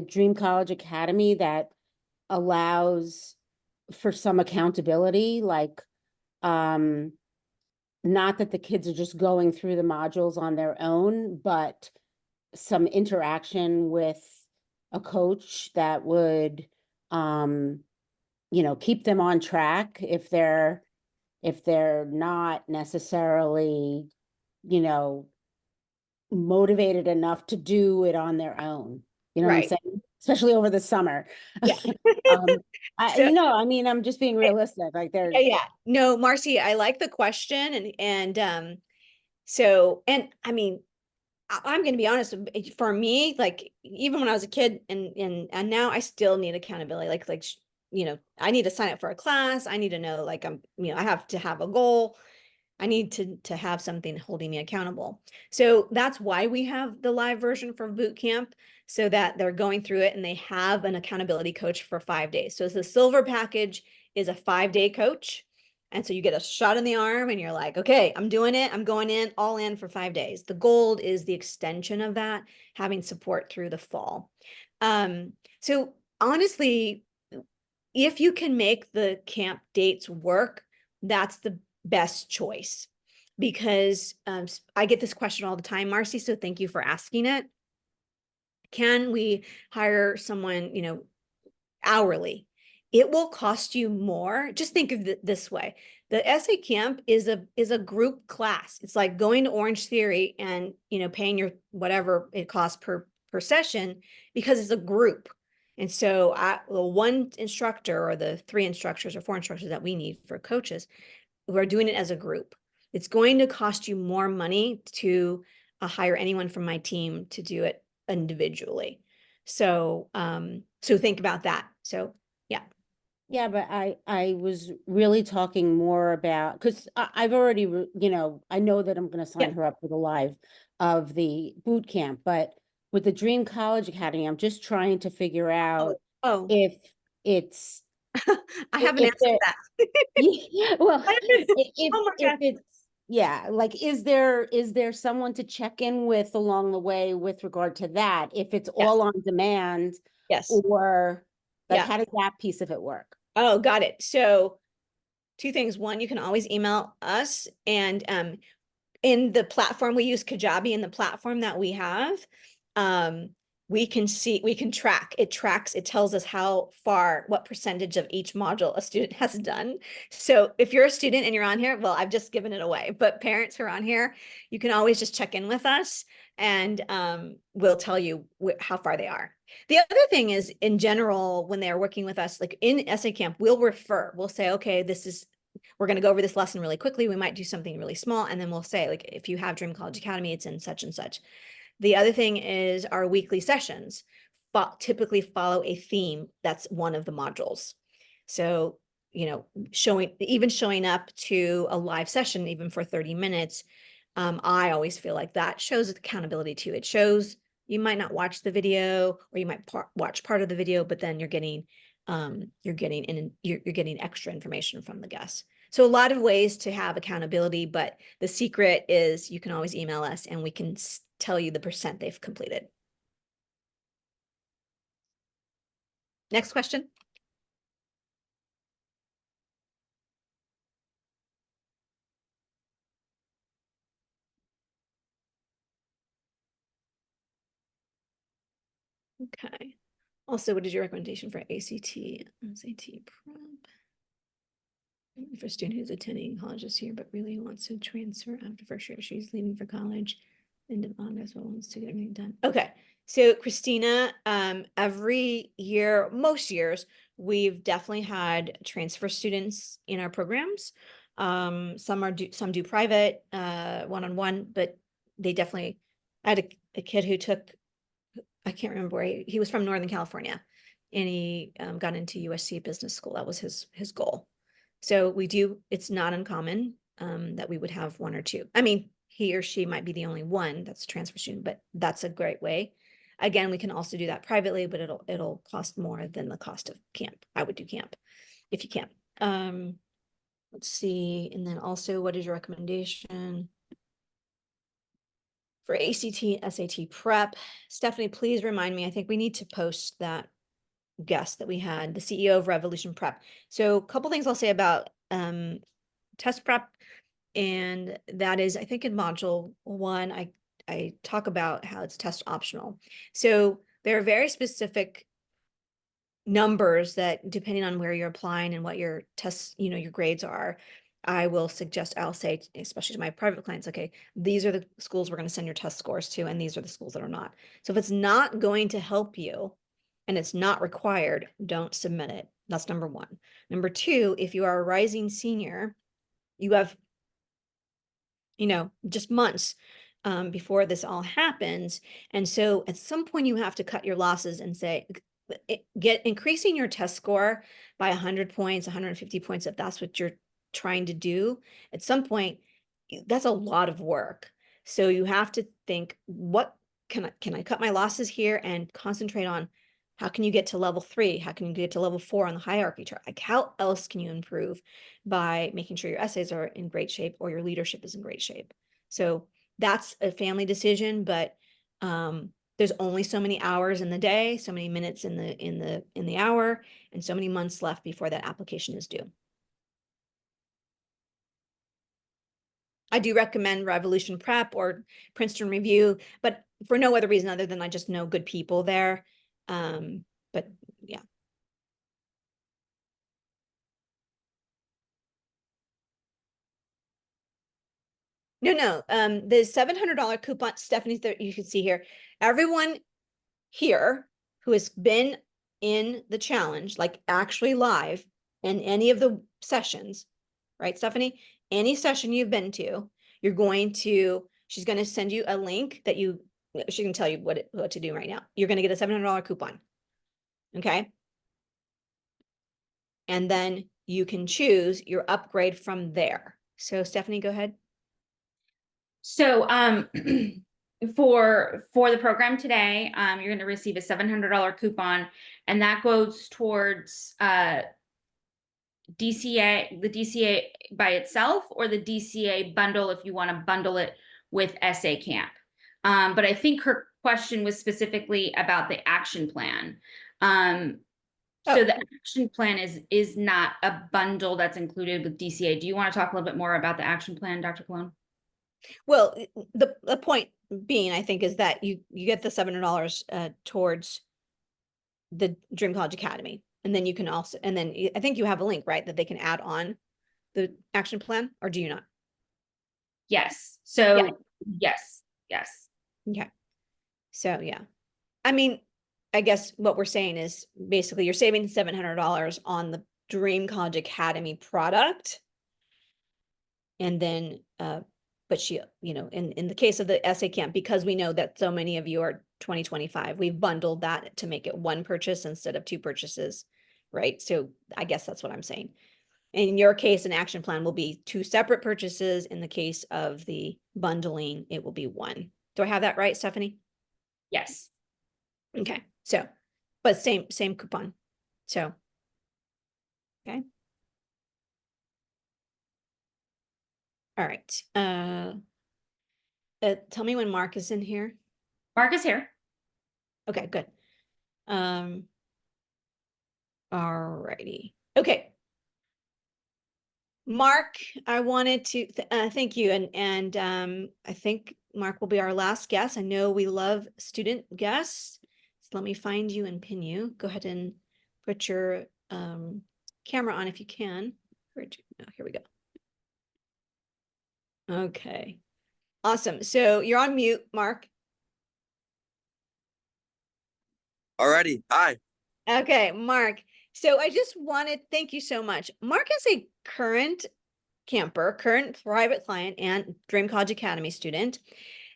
Dream College Academy that allows for some accountability, like not that the kids are just going through the modules on their own, but some interaction with a coach that would keep them on track if they're not necessarily motivated enough to do it on their own, what I'm Right. saying, especially over the summer. Yeah. I'm just being realistic, like there's Yeah. No, Marcy, I like the question and so, and I mean, I'm going to be honest, for me, like even when I was a kid and now I still need accountability. I need to sign up for a class. I need to know, like, I have to have a goal. I need to have something holding me accountable. So that's why we have the live version for boot camp, so that they're going through it and they have an accountability coach for 5 days. So the silver package is a 5-day coach. And so you get a shot in the arm and you're like, okay, I'm doing it. I'm going in all in for 5 days. The gold is the extension of that, having support through the fall. So honestly, if you can make the camp dates work, that's the best choice, because I get this question all the time, Marcy, so thank you for asking it. Can we hire someone, hourly? It will cost you more. Just think of it this way. The essay camp is a group class. It's like going to Orange Theory and, paying your whatever it costs per session, because it's a group. And so the one instructor or the 3 instructors or 4 instructors that we need for coaches, we're doing it as a group. It's going to cost you more money to hire anyone from my team to do it individually. So, so think about that. So, yeah. Yeah, but I was really talking more about, because I've already, I know that I'm going to sign her up for the live of the boot camp, but with the Dream College Academy, I'm just trying to figure out if it's, I haven't answered that. well, Oh my if God. it's, like, is there someone to check in with along the way with regard to that? If it's all on demand, Yes. or like, Yeah. how does that piece of it work? Oh, got it. So 2 things. One, you can always email us, and in the platform we use, Kajabi, in the platform that we have, we can track. It tells us what percentage of each module a student has done. So if you're a student and you're on here, well, I've just given it away, but parents who are on here, you can always just check in with us, and we'll tell you how far they are. The other thing is, in general, when they're working with us, like in essay camp, we'll say, okay, we're going to go over this lesson really quickly. We might do something really small. And then we'll say, like, if you have Dream College Academy, it's in such and such. The other thing is our weekly sessions typically follow a theme that's one of the modules. So, showing up to a live session, even for 30 minutes, I always feel like that shows accountability too. It shows you might not watch the video, or you might watch part of the video, but then you're getting extra information from the guests. So a lot of ways to have accountability, but the secret is you can always email us and we can tell you the percent they've completed. Next question. Okay. Also, what is your recommendation for ACT, SAT prep? For a student who's attending college this year, but really wants to transfer after first year, she's leaving for college end of August, but wants to get everything done. Okay, so Christina, every year, most years, we've definitely had transfer students in our programs. Some do private, one-on-one, but they definitely, I had a kid who took, I can't remember where he was from Northern California, and he got into USC Business School. That was his goal. So we do, it's not uncommon that we would have one or two. I mean, he or she might be the only one that's a transfer student, but that's a great way. Again, we can also do that privately, but it'll cost more than the cost of camp. I would do camp if you can. Let's see, and then also, what is your recommendation for ACT, SAT prep? Stephanie, please remind me. I think we need to post that guest that we had, the CEO of Revolution Prep. So a couple things I'll say about test prep, and that is, I think in module 1, I talk about how it's test optional. So there are very specific numbers that, depending on where you're applying and what your tests, your grades are, I'll say, especially to my private clients, okay, these are the schools we're going to send your test scores to, and these are the schools that are not. So if it's not going to help you and it's not required, don't submit it. That's number 1. Number 2, if you are a rising senior, you have, just months before this all happens. And so at some point you have to cut your losses and say, increasing your test score by 100 points, 150 points, if that's what you're trying to do, at some point, that's a lot of work. So you have to think, what can I cut my losses here and concentrate on? How can you get to level 3? How can you get to level 4 on the hierarchy chart? Like, how else can you improve by making sure your essays are in great shape or your leadership is in great shape? So that's a family decision, but there's only so many hours in the day, so many minutes in the hour, and so many months left before that application is due. I do recommend Revolution Prep or Princeton Review, but for no other reason other than I just know good people there. But yeah. No. The $700 coupon, Stephanie, that you can see here, everyone here who has been in the challenge, like actually live in any of the sessions, right, Stephanie? Any session you've been to, she's going to send you a link that she can tell you what to do right now. You're going to get a $700 coupon. Okay. And then you can choose your upgrade from there. So Stephanie, go ahead. So for the program today, you're going to receive a $700 coupon, and that goes towards DCA, the DCA by itself, or the DCA bundle if you want to bundle it with SA Camp. But I think her question was specifically about the action plan. So the action plan is not a bundle that's included with DCA. Do you want to talk a little bit more about the action plan, Dr. Colon? Well, the point being, I think, is that you get the $700 towards the Dream College Academy. And then you can also, and then I think you have a link, right, that they can add on the action plan, or do you not? Yes. So Yeah. yes. Okay. So yeah, I mean, I guess what we're saying is basically you're saving $700 on the Dream College Academy product. And then, but she, in the case of the SA Camp, because we know that so many of you are 2025, we've bundled that to make it one purchase instead of 2 purchases, right? So I guess that's what I'm saying. In your case, an action plan will be 2 separate purchases. In the case of the bundling, it will be 1. Do I have that right, Stephanie? Yes. Okay. So, but same coupon. So, okay. All right. Tell me when Mark is in here. Mark is here. Okay, good. All righty. Okay. Mark, I wanted to thank you, and I think Mark will be our last guest. I know we love student guests, So let me find you and pin you. Go ahead and put your camera on if you can. Where'd you, oh, here we go. Okay, awesome. So you're on mute, Mark. Alrighty, hi. Okay, Mark. So I just wanted, thank you so much. Mark is a current camper, current private client and Dream College Academy student.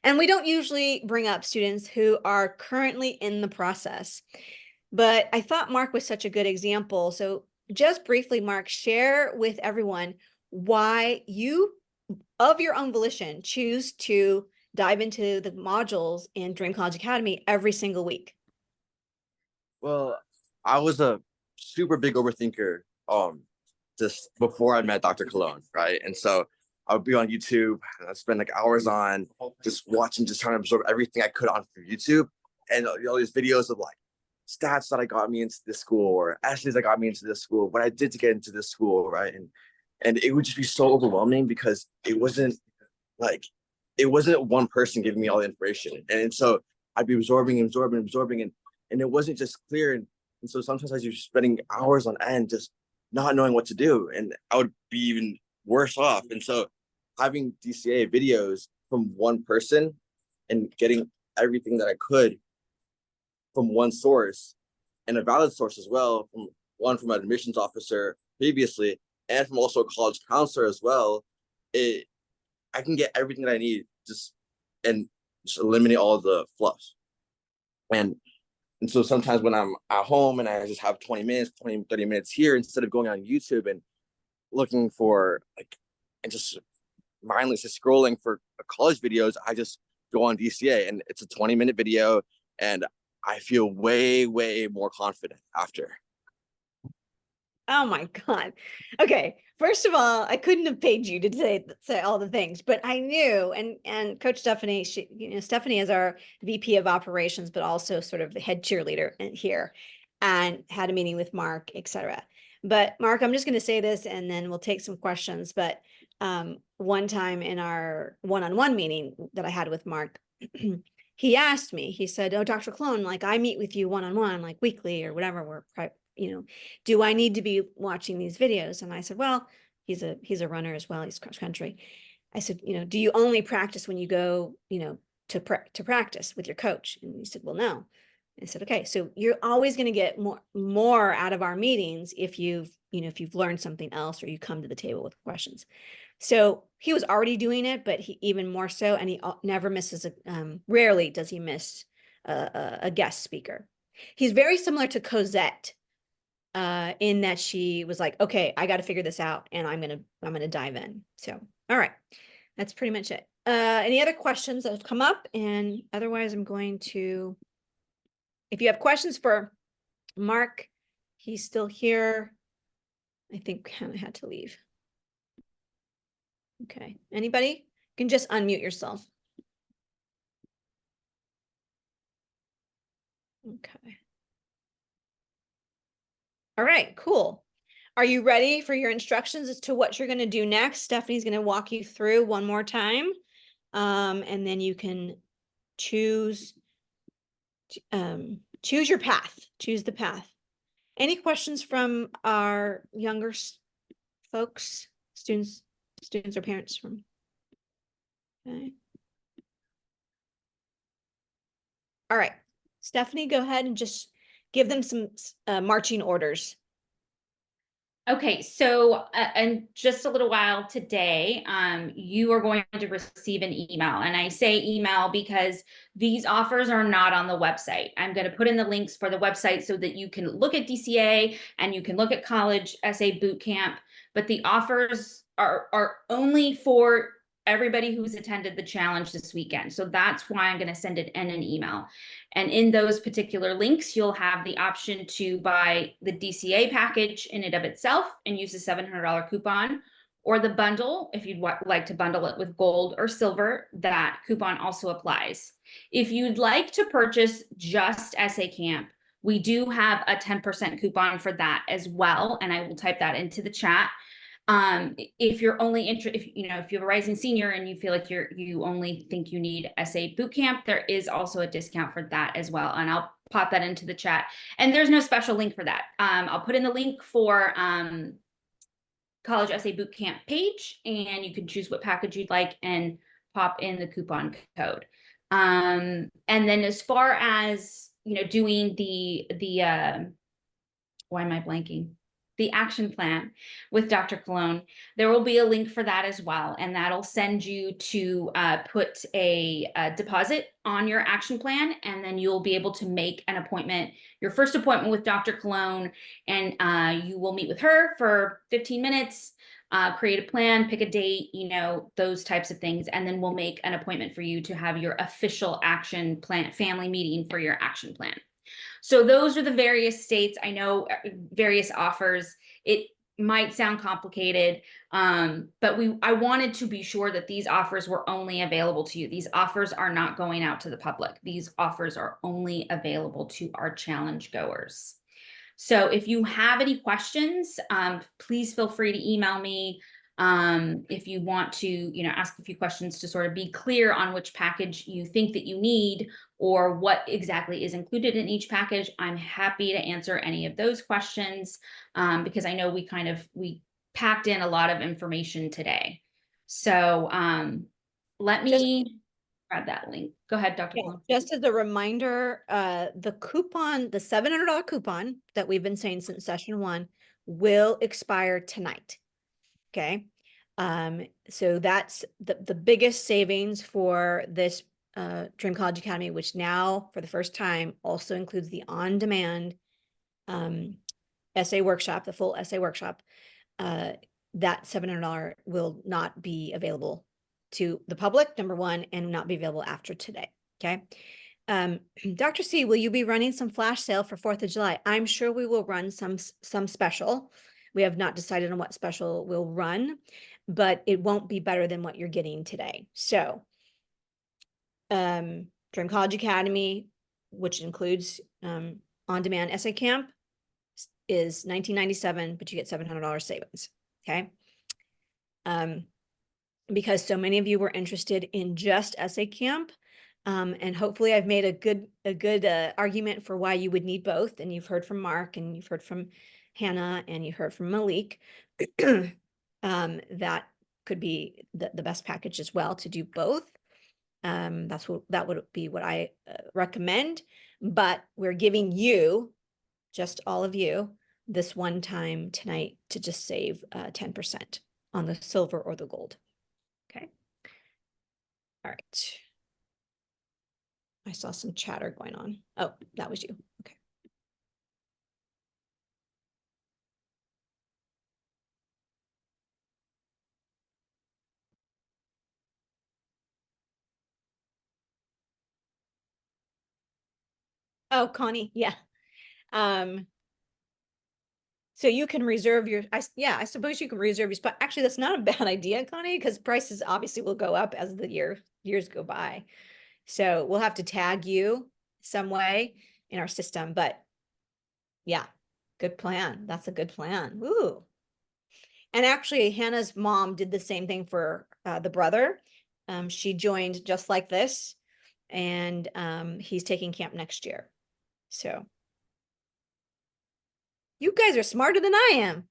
And we don't usually bring up students who are currently in the process. But I thought Mark was such a good example. So just briefly, Mark, share with everyone why you, of your own volition, choose to dive into the modules in Dream College Academy every single week. Well, I was a super big overthinker just before I met Dr. Cologne, right? And so I would be on YouTube and I'd spend like hours on just watching, just trying to absorb everything I could on YouTube. And all these videos of like stats that I got me into this school or essays that got me into this school, what I did to get into this school, right? And it would just be so overwhelming because it wasn't one person giving me all the information. And so I'd be absorbing, and it wasn't just clear. And so sometimes I was just spending hours on end just not knowing what to do. And I would be even worse off. And so having DCA videos from one person and getting everything that I could from one source, and a valid source as well, from an admissions officer previously, and from also a college counselor as well, I can get everything that I need and just eliminate all the fluff. And so sometimes when I'm at home and I just have 20 minutes, 20, 30 minutes here, instead of going on YouTube and looking for and just mindlessly scrolling for college videos, I just go on DCA and it's a 20-minute video and I feel way, way more confident after. Oh my God. Okay. First of all, I couldn't have paid you to say all the things, but I knew, and Coach Stephanie, Stephanie is our VP of operations, but also sort of the head cheerleader here, and had a meeting with Mark, etc. But Mark, I'm just going to say this and then we'll take some questions. But one time in our one-on-one meeting that I had with Mark, he asked me, he said, "Oh, Dr. Cologne, like I meet with you one-on-one, like weekly or whatever, do I need to be watching these videos?" And I said, well, he's a runner as well. He's cross country. I said, do you only practice when you go, to practice with your coach? And he said, well, no. I said, okay, so you're always going to get more out of our meetings if you've learned something else or you come to the table with questions. So he was already doing it, but he even more so, and he never misses rarely does he miss a guest speaker. He's very similar to Cosette, in that she was like, okay, I got to figure this out and I'm going to dive in. So, all right, that's pretty much it. Any other questions that have come up? And otherwise I'm going to, if you have questions for Mark, he's still here. I think Hannah had to leave. Okay, anybody? You can just unmute yourself. Okay. All right, cool. Are you ready for your instructions as to what you're going to do next? Stephanie's going to walk you through one more time. And then you can choose your path, choose the path. Any questions from our younger folks, students or parents from? Okay. All right, Stephanie, go ahead and just give them some marching orders. Okay, so in just a little while today, you are going to receive an email. And I say email because these offers are not on the website. I'm going to put in the links for the website so that you can look at DCA and you can look at college essay bootcamp, but the offers are only for everybody who's attended the challenge this weekend. So that's why I'm going to send it in an email. And in those particular links, you'll have the option to buy the DCA package in and of itself and use the $700 coupon, or the bundle. If you'd like to bundle it with gold or silver, that coupon also applies. If you'd like to purchase just Essay Camp, we do have a 10% coupon for that as well. And I will type that into the chat. If you're only interested, if you're a rising senior and you feel like you only think you need essay bootcamp, there is also a discount for that as well. And I'll pop that into the chat. And there's no special link for that. I'll put in the link for College Essay Bootcamp page, and you can choose what package you'd like and pop in the coupon code. And then as far as, you know, doing the why am I blanking? The action plan with Dr. Cologne, there will be a link for that as well. And that'll send you to put a deposit on your action plan. And then you'll be able to make an appointment, your first appointment with Dr. Cologne. And you will meet with her for 15 minutes, create a plan, pick a date, you know, those types of things. And then we'll make an appointment for you to have your official action plan, family meeting for your action plan. So those are the various states. I know various offers. It might sound complicated, but I wanted to be sure that these offers were only available to you. These offers are not going out to the public. These offers are only available to our challenge goers. So if you have any questions, please feel free to email me. If you want to, you know, ask a few questions to sort of be clear on which package you think that you need or what exactly is included in each package, I'm happy to answer any of those questions, because I know we packed in a lot of information today. So let me grab that link. Go ahead, Dr. Yeah, Cologne. just as a reminder, the coupon, the $700 coupon that we've been saying since session 1 will expire tonight. Okay. So that's the biggest savings for this Dream College Academy, which now for the first time also includes the on-demand essay workshop, the full essay workshop. That $700 will not be available to the public, number one, and not be available after today. Okay. Dr. C, will you be running some flash sale for 4th of July? I'm sure we will run some special. We have not decided on what special we'll run, but it won't be better than what you're getting today. So Dream College Academy, which includes on-demand essay camp, is $19.97, but you get $700 savings. Okay. Because so many of you were interested in just essay camp. And hopefully I've made a good argument for why you would need both. And you've heard from Mark, and you've heard from Hannah, and you heard from Malik. That could be the best package as well, to do both. That would be what I recommend, but we're giving you, just all of you, this one time tonight to just save 10% on the silver or the gold. Okay. All right. I saw some chatter going on. Oh, that was you. Okay. Oh, Connie, yeah. So you can reserve your, I suppose you can reserve your spot. Actually, that's not a bad idea, Connie, because prices obviously will go up as the years go by. So we'll have to tag you some way in our system, but yeah, good plan. That's a good plan. Ooh. And actually, Hannah's mom did the same thing for the brother. She joined just like this, and he's taking camp next year. So you guys are smarter than I am.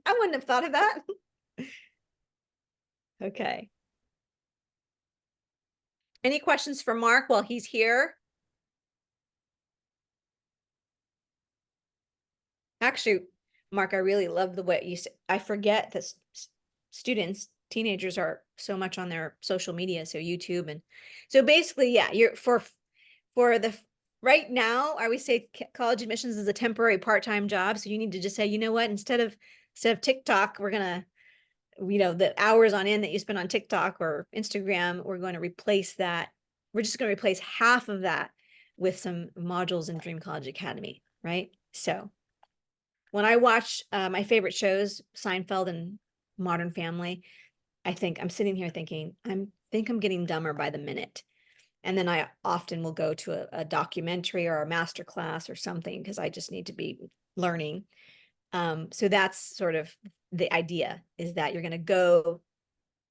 I wouldn't have thought of that. Okay. Any questions for Mark while he's here? Actually, Mark, I really love the way you say, I forget that students, teenagers are so much on their social media, so YouTube. And so basically, yeah, you're for the right now, I always say college admissions is a temporary part-time job. So you need to just say, you know what, instead of TikTok, we're gonna, you know, the hours on end that you spend on TikTok or Instagram, we're going to replace that. We're just going to replace half of that with some modules in Dream College Academy, right? So when I watch my favorite shows, Seinfeld and Modern Family, I think I'm sitting here thinking, I'm getting dumber by the minute. And then I often will go to a documentary or a master class or something because I just need to be learning. So that's sort of the idea, is that you're going to go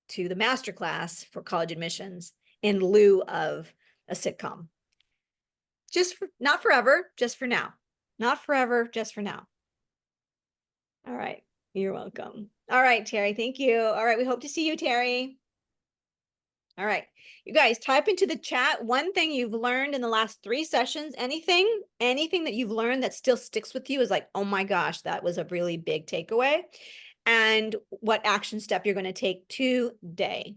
to the master class for college admissions in lieu of a sitcom. not forever, just for now. Not forever, just for now. All right. You're welcome. All right, Terry. Thank you. All right. We hope to see you, Terry. All right. You guys type into the chat one thing you've learned in the last 3 sessions. Anything that you've learned that still sticks with you is like, oh my gosh, that was a really big takeaway. And what action step you're going to take today.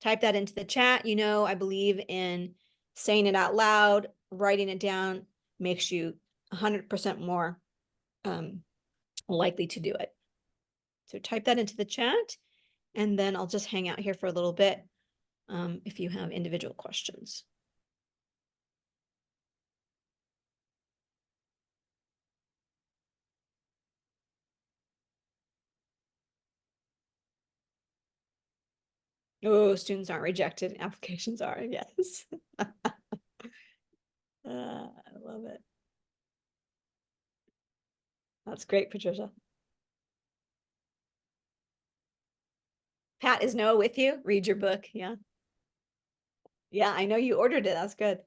Type that into the chat. You know, I believe in saying it out loud, writing it down makes you 100% more likely to do it. So type that into the chat, and then I'll just hang out here for a little bit if you have individual questions. Oh, students aren't rejected, applications are, yes. I love it. That's great, Patricia. Pat, is Noah with you? Read your book, yeah. Yeah, I know you ordered it, that's good.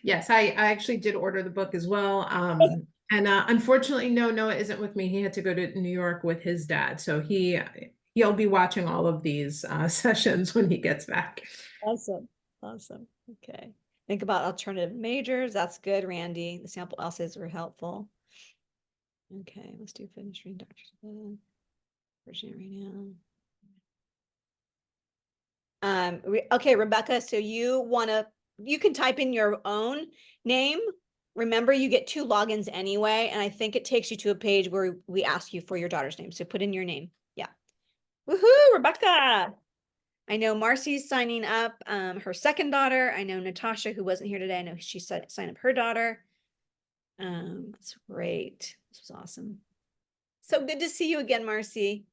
Yes, I actually did order the book as well. And unfortunately, no, Noah isn't with me. He had to go to New York with his dad. So he'll be watching all of these sessions when he gets back. Awesome, awesome, okay. Think about alternative majors, that's good, Randy. The sample essays were helpful. Okay, let's do finish reading Dr. Virginia right now. Okay, Rebecca, so you can type in your own name. Remember, you get 2 logins anyway, and I think it takes you to a page where we ask you for your daughter's name. So put in your name. Yeah. Woohoo, Rebecca. I know Marcy's signing up her second daughter. I know Natasha, who wasn't here today, I know she signed up her daughter. That's great. This was awesome. So good to see you again, Marcy.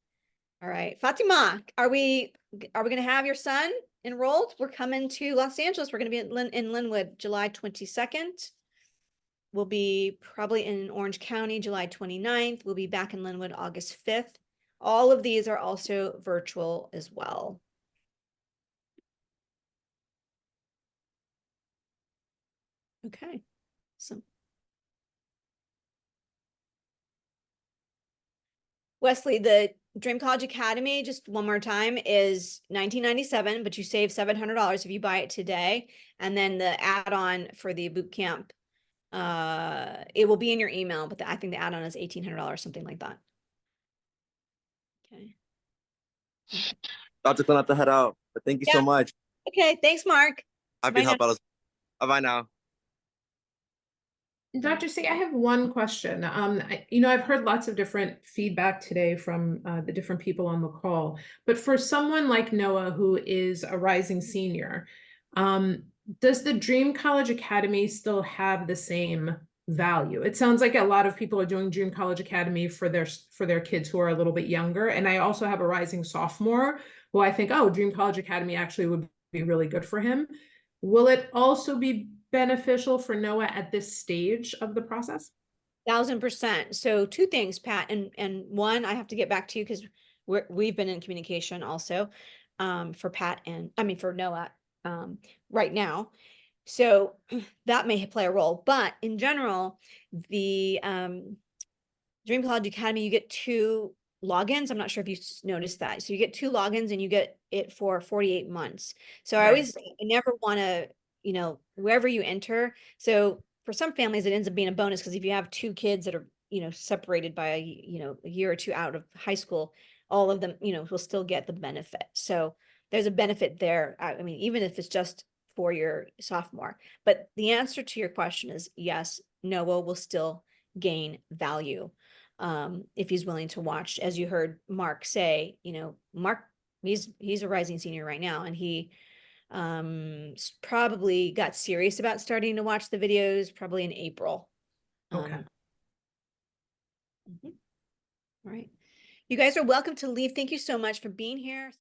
All right, Fatima, are we going to have your son enrolled? We're coming to Los Angeles. We're going to be in Linwood, July 22nd. We'll be probably in Orange County, July 29th. We'll be back in Linwood, August 5th. All of these are also virtual as well. Okay, so. Wesley, the Dream College Academy, just one more time, is $19.97, but you save $700 if you buy it today. And then the add-on for the boot camp, it will be in your email, but I think the add-on is $1,800, something like that. Okay. Dr. Glenn, I have to head out, but thank you so much. Okay, thanks, Mark. Happy Bye to help out. Bye now. Dr. C, I have one question. I've heard lots of different feedback today from the different people on the call, but for someone like Noah, who is a rising senior, does the Dream College Academy still have the same value? It sounds like a lot of people are doing Dream College Academy for their kids who are a little bit younger. And I also have a rising sophomore who I think, oh, Dream College Academy actually would be really good for him. Will it also be beneficial for Noah at this stage of the process? 1000%. So 2 things, Pat, and one, I have to get back to you because we've been in communication also for Pat for Noah right now. So that may play a role, but in general, the Dream College Academy, you get 2 logins. I'm not sure if you noticed that. So you get 2 logins and you get it for 48 months. So I never want to, wherever you enter. So for some families, it ends up being a bonus because if you have 2 kids that are, separated by a year or 2 out of high school, all of them, will still get the benefit. So there's a benefit there. I mean, even if it's just for your sophomore, but the answer to your question is yes, Noah will still gain value. If he's willing to watch, as you heard Mark say, Mark, he's a rising senior right now, and he probably got serious about starting to watch the videos probably in April. Okay. All right. You guys are welcome to leave. Thank you so much for being here.